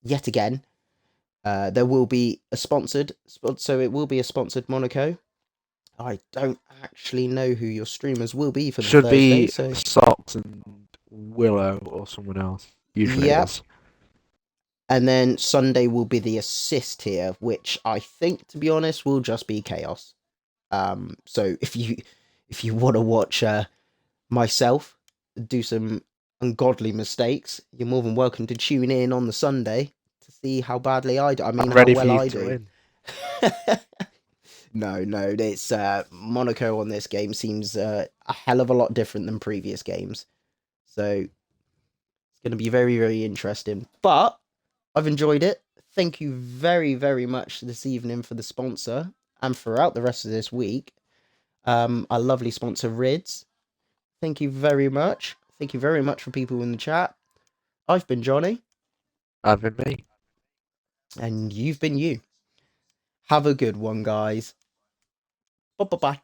Yet again, there will be a sponsored, so it will be a sponsored Monaco. I don't actually know who your streamers will be for the Should Thursday, be so Socks and Willow or someone else. Usually it yeah. is. And then Sunday will be the assist here, which I think, to be honest, will just be chaos. So if you want to watch myself do some ungodly mistakes, you're more than welcome to tune in on the Sunday to see how badly I do. I mean, I'm how ready for well you I to do. win. No, it's Monaco on this game seems a hell of a lot different than previous games. So it's going to be very, very interesting. But I've enjoyed it. Thank you very, very much this evening for the sponsor and throughout the rest of this week. Our lovely sponsor, Rids. Thank you very much. Thank you very much for people in the chat. I've been Johnny. I've been me. And you've been you. Have a good one, guys. Bye bye.